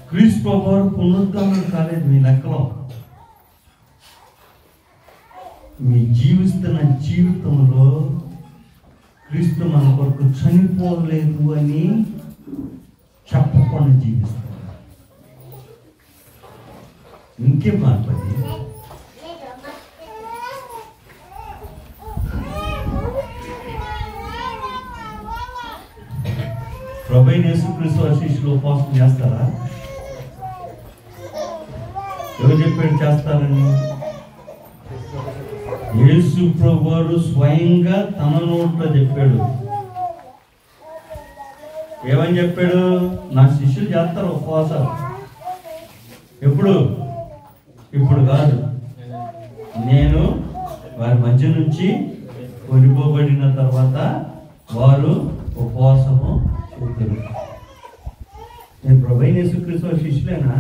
క్రీస్తు ప్రభువు పునరుద్ధరణ కాలేదు మీ లెక్కలో. మీ జీవిస్తున్న జీవితంలో క్రీస్తు మన కొరకు చనిపోలేదు అని చెప్పకుండా జీవిస్తారు. ఇంకేం మార్పది? ప్రభువైన యేసుక్రీస్తు వారి శిష్యులు ఉపవాసం చేస్తారా? ఎవరు చెప్పాడు చేస్తారని? యేసు ప్రభువు స్వయంగా తన నోట్లో చెప్పాడు. ఏమని చెప్పాడు? నా శిష్యులు చేస్తారు ఉపవాసాలు. ఎప్పుడు? ఇప్పుడు కాదు, నేను వారి మధ్య నుంచి కొనిపోబడిన తర్వాత వారు ఉపవాసము చేస్తారు. నేను ప్రభువైన యేసుక్రీస్తు వారి శిష్యులేనా?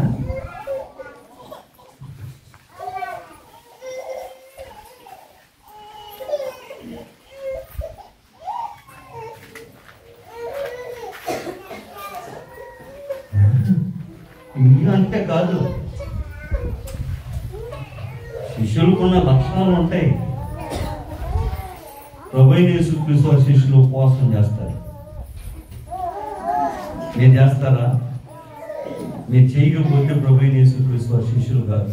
అంతే కాదు, శిష్యులకున్న లక్షణాలు ఉంటాయి. ప్రభువైన యేసుక్రీస్తు వారి శిష్యులు ఉపవాసం చేస్తారు. మీరు చేస్తారా? మీరు చేయకపోతే ప్రభువైన యేసుక్రీస్తు వారి శిష్యులు కాదు.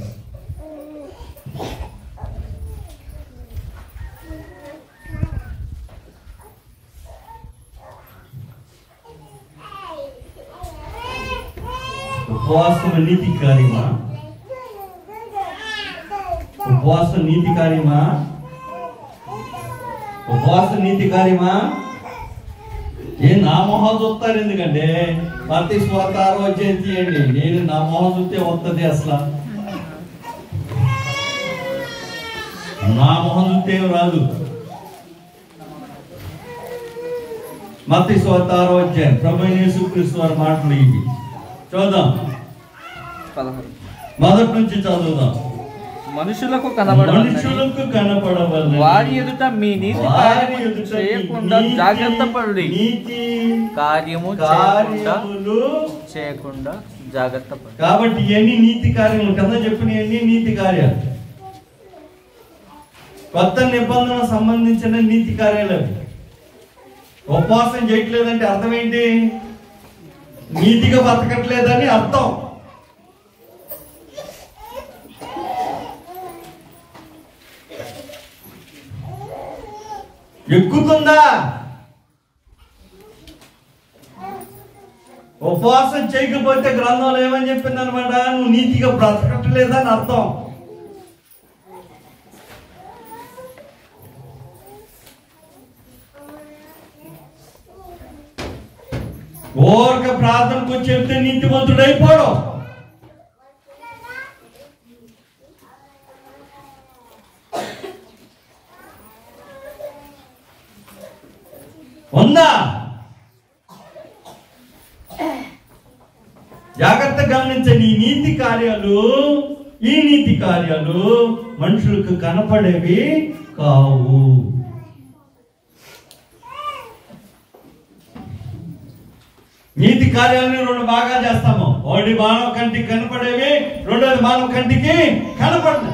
ఉపవాసం నీతి కార్యమా? ఉపవాసం నీతి కార్యమా? ఉపవాసం నీతి కార్యమా? ఏం నా మొహం చూస్తారు? ఎందుకంటే మత్తయి సువార్త 6వ అధ్యాయం తీయండి. నేను నా మొహం చూస్తే వస్తుంది. అసలు నా మొహం చూస్తే ఏం రాదు. మత్తయి సువార్త 6వ అధ్యాయం ప్రభువైన యేసుక్రీస్తు వారి మాటలు ఇవి. చూద్దాం, 16. మొదటి నుంచి చదువుదాం. మనుషులకు కనపడవలెను, వారి ఎదుట మీ నీతి కార్యము చేయకుండా జాగ్రత్త పడుడి. చేయకుండా జాగ్రత్త పడు. కాబట్టి ఎన్ని నీతి కార్యములు కదా చెప్పిన, ఎన్ని నీతి కార్యాలు, కొత్త నిబంధన సంబంధించిన నీతి కార్యాలు. ఉపవాసం చేయట్లేదంటే అర్థం ఏంటి? నీతిగా బతకట్లేదని అర్థం. ఎక్కుతుందా? ఉపవాసం చేయకపోతే గ్రంథంలో ఏమని చెప్పింది అనమాట? నువ్వు నీతిగా బ్రతకట్లేదని అర్థం. ఓర్క ప్రార్థనకు చెప్తే నీతిమంతుడు అయిపోవడం. ఉందా? జాగ్రత్త గమనించండి. ఈ నీతి కార్యాలు మనుషులకు కనపడేవి కావు. నీతి కార్యాలను రెండు బాగా చేస్తాము. ఒకటి మానవ కంటికి కనపడేవి, రెండోది మానవ కంటికి కనపడదు.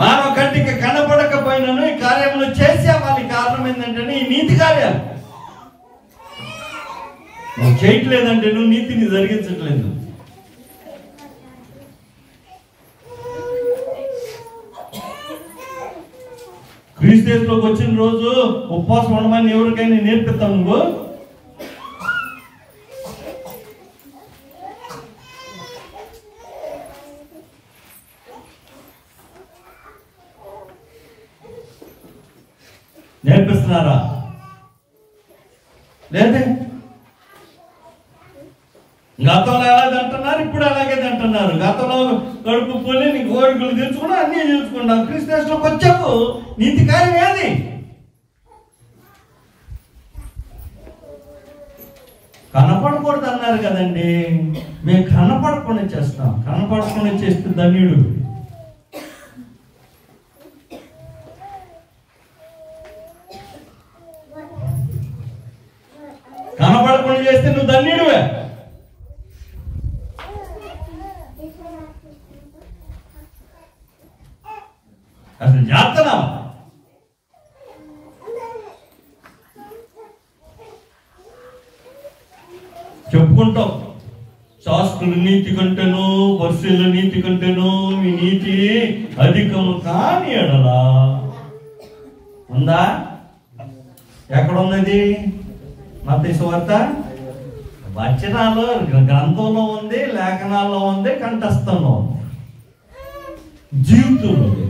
మానవ కంటికి కనపడకపోయినాను ఈ కార్యములు చేసే వాళ్ళ కారణం ఏంటంటే ఈ నీతి కార్యాలు. నువ్వు చేయట్లేదంటే నువ్వు నీతిని జరిగించట్లేదు. క్రీస్తులోకి వచ్చిన రోజు ఉపవాసం ఉండమని ఎవరికైనా నేర్పిస్తావు నువ్వు? నేర్పిస్తున్నారా? లేదే. గతంలో ఎలాగే అంటున్నారు, ఇప్పుడు అలాగే అంటున్నారు. గతంలో కడుపు పోలి నీ కోరికలు తెచ్చుకున్నా అన్నీ చూసుకున్నావు. క్రీస్తులోకి వచ్చావు, నీతి కార్యం ఏది? కనపడకూడదు అన్నారు కదండి. మేము కనపడకుండా చేస్తాం. కనపడకుండా చేస్తే ధన్యుడు. కనపడకుండా చేస్తే నువ్వు ధన్యుడివే. అసలు చేస్తున్నావు. చెప్పుకుంటాం శాస్త్రుల నీతి కంటేనో పరిశీలన నీతి కంటేనో మీ నీతి అధికము కాని ఎడలా ఉందా? ఎక్కడున్నది? మత్తయి సువార్త వచనాల్లో, గ్రంథంలో ఉంది, లేఖనాల్లో ఉంది, కంఠస్థంలో ఉంది, జీవితంలో ఉంది.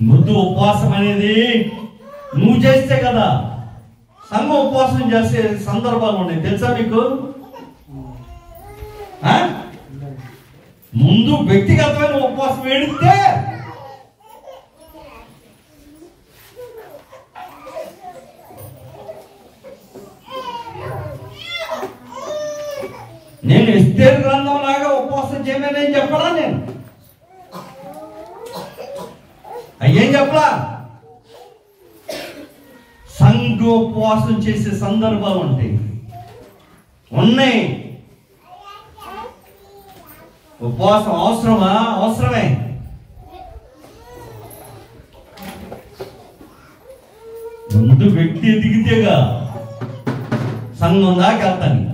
ముందు ఉపవాసం అనేది నువ్వు చేస్తే కదా. సంఘం ఉపవాసం చేసే సందర్భాలు ఉన్నాయి, తెలుసా మీకు? ముందు వ్యక్తిగతమైన ఉపవాసం ఏడితే నేను ఎస్తేరు గ్రంథం లాగా ఉపవాసం చేయమని ఏం చెప్పడా? నేను అయ్యేం చెప్పలా. సంఘ ఉపవాసం చేసే సందర్భాలు ఉంటాయి, ఉన్నాయి. ఉపవాసం అవసరమా? అవసరమే. ముందు వ్యక్తి ఎదిగితేగా సంఘం దాకా వెళ్తాను.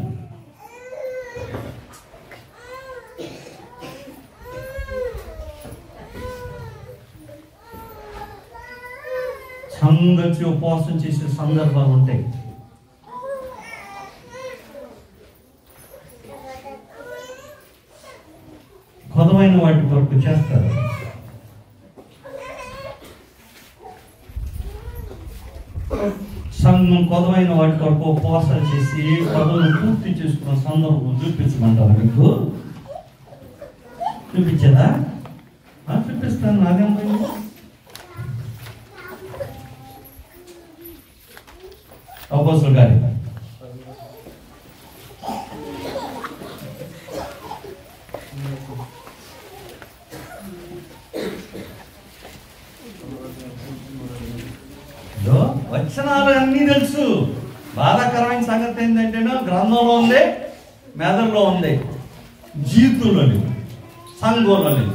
సంగతి ఉపవాసం చేసే సందర్భాలు ఉంటాయి. కొదవైన వాటి కొరకు చేస్తారు. సంఘం కొదవైన వాటి కొరకు ఉపవాసాలు చేసి పదవులు పూర్తి చేసుకున్న సందర్భం చూపించమంటారు. మీకు చూపించదా? చూపిస్తాను. నాదేం పోయింది? అపోస్తలుల కార్యం వచనాలు అన్నీ తెలుసు. బాధాకరమైన సంగతి ఏంటంటే గ్రంథంలో ఉంది, మెదడులో ఉంది, జీవితంలో లేదు, సంఘంలో లేదు.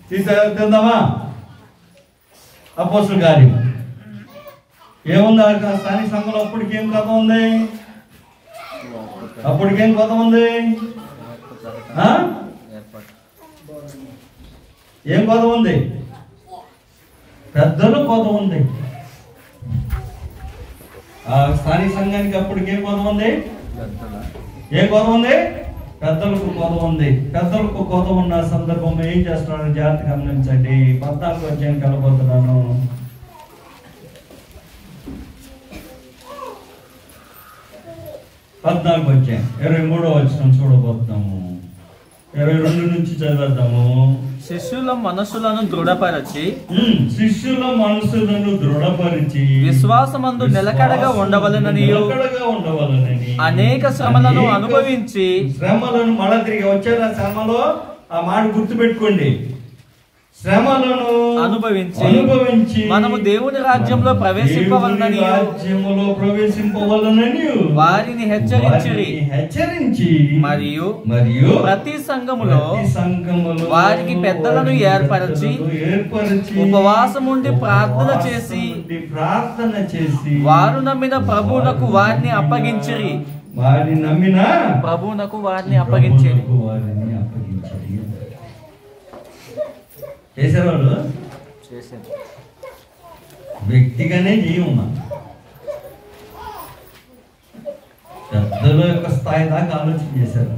తీసుకుందామా? అపోస్తలుల కార్యం ఏముంది? స్థానిక సంఘంలో అప్పటికేం కథ ఉంది? అప్పటికేం కథ ఉంది? ఏం కొద ఉంది? పెద్దలు కొద ఉంది. ఆ స్థానిక సంఘానికి అప్పటికేం కొద ఉంది? ఏం కొద ఉంది? పెద్దలకు కొద ఉంది. పెద్దలకు కొద ఉన్న సందర్భంలో ఏం చేస్తున్నారో జాగ్రత్తగా గమనించండి. 14వ అధ్యాయానికి వెళ్ళబోతున్నాను. 14వ అధ్యాయం 23వ వచనం చూడబోతున్నాము. 22 నుంచి చదివేద్దాము. శిష్యుల మనసులను దృఢపరచి శిష్యుల మనసులను దృఢపరిచి విశ్వాసమందు నిలకడగా ఉండవలనని అనేక శ్రమలను అనుభవించి శ్రమలను మళ్ళా తిరిగి వచ్చారా శ్రమలో ఆ మాట గుర్తుపెట్టుకోండి. శ్రమలను అనుభవించి మనము దేవుని రాజ్యంలో ప్రవేశింపవలనని వారిని హెచ్చరించి మరియు ప్రతి సంఘములో వారికి పెద్దలను ఏర్పరచి ఉపవాసముండి ప్రార్థన చేసి వారు నమ్మిన ప్రభువునకు వారిని అప్పగించిరి. ప్రభువునకు వారిని అప్పగించిరి. చేసేవాళ్ళు వ్యక్తిగానే చేయమా పెద్దల యొక్క స్థాయి దాకా ఆలోచన చేశారు.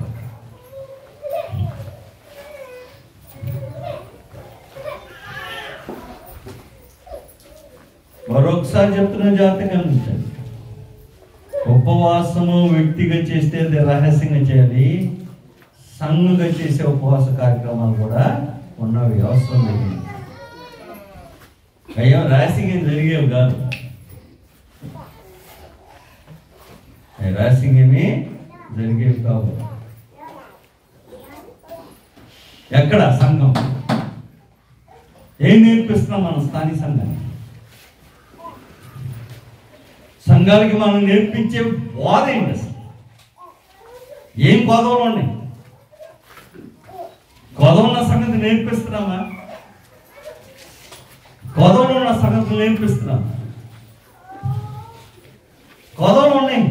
మరొకసారి చెప్తున్న జాతకం ఉంచాలి. ఉపవాసము వ్యక్తిగా చేస్తే అది రహస్యంగా చేయాలి. సంఘంగా చేసే ఉపవాస కార్యక్రమాలు కూడా ఉన్నవి, అవసరం లేదు. అయ్యో రాసింగ్ ఏం జరిగేవి కాదు, రాసింగ్ ఏమి జరిగేవి కావు. ఎక్కడ సంఘం ఏం నేర్పిస్తున్నాం? మనం స్థానిక సంఘాన్ని, సంఘాలకి మనం నేర్పించే బోధ ఏంటి? అసలు ఏం గొడవలు ఉన్నాయి? గొడవలు ఉన్న సంగతి నేర్పిస్తున్నామా? గొడవలు ఉన్న సంగతులు నేర్పిస్తున్నామా? గొడవలు ఉన్నాయి.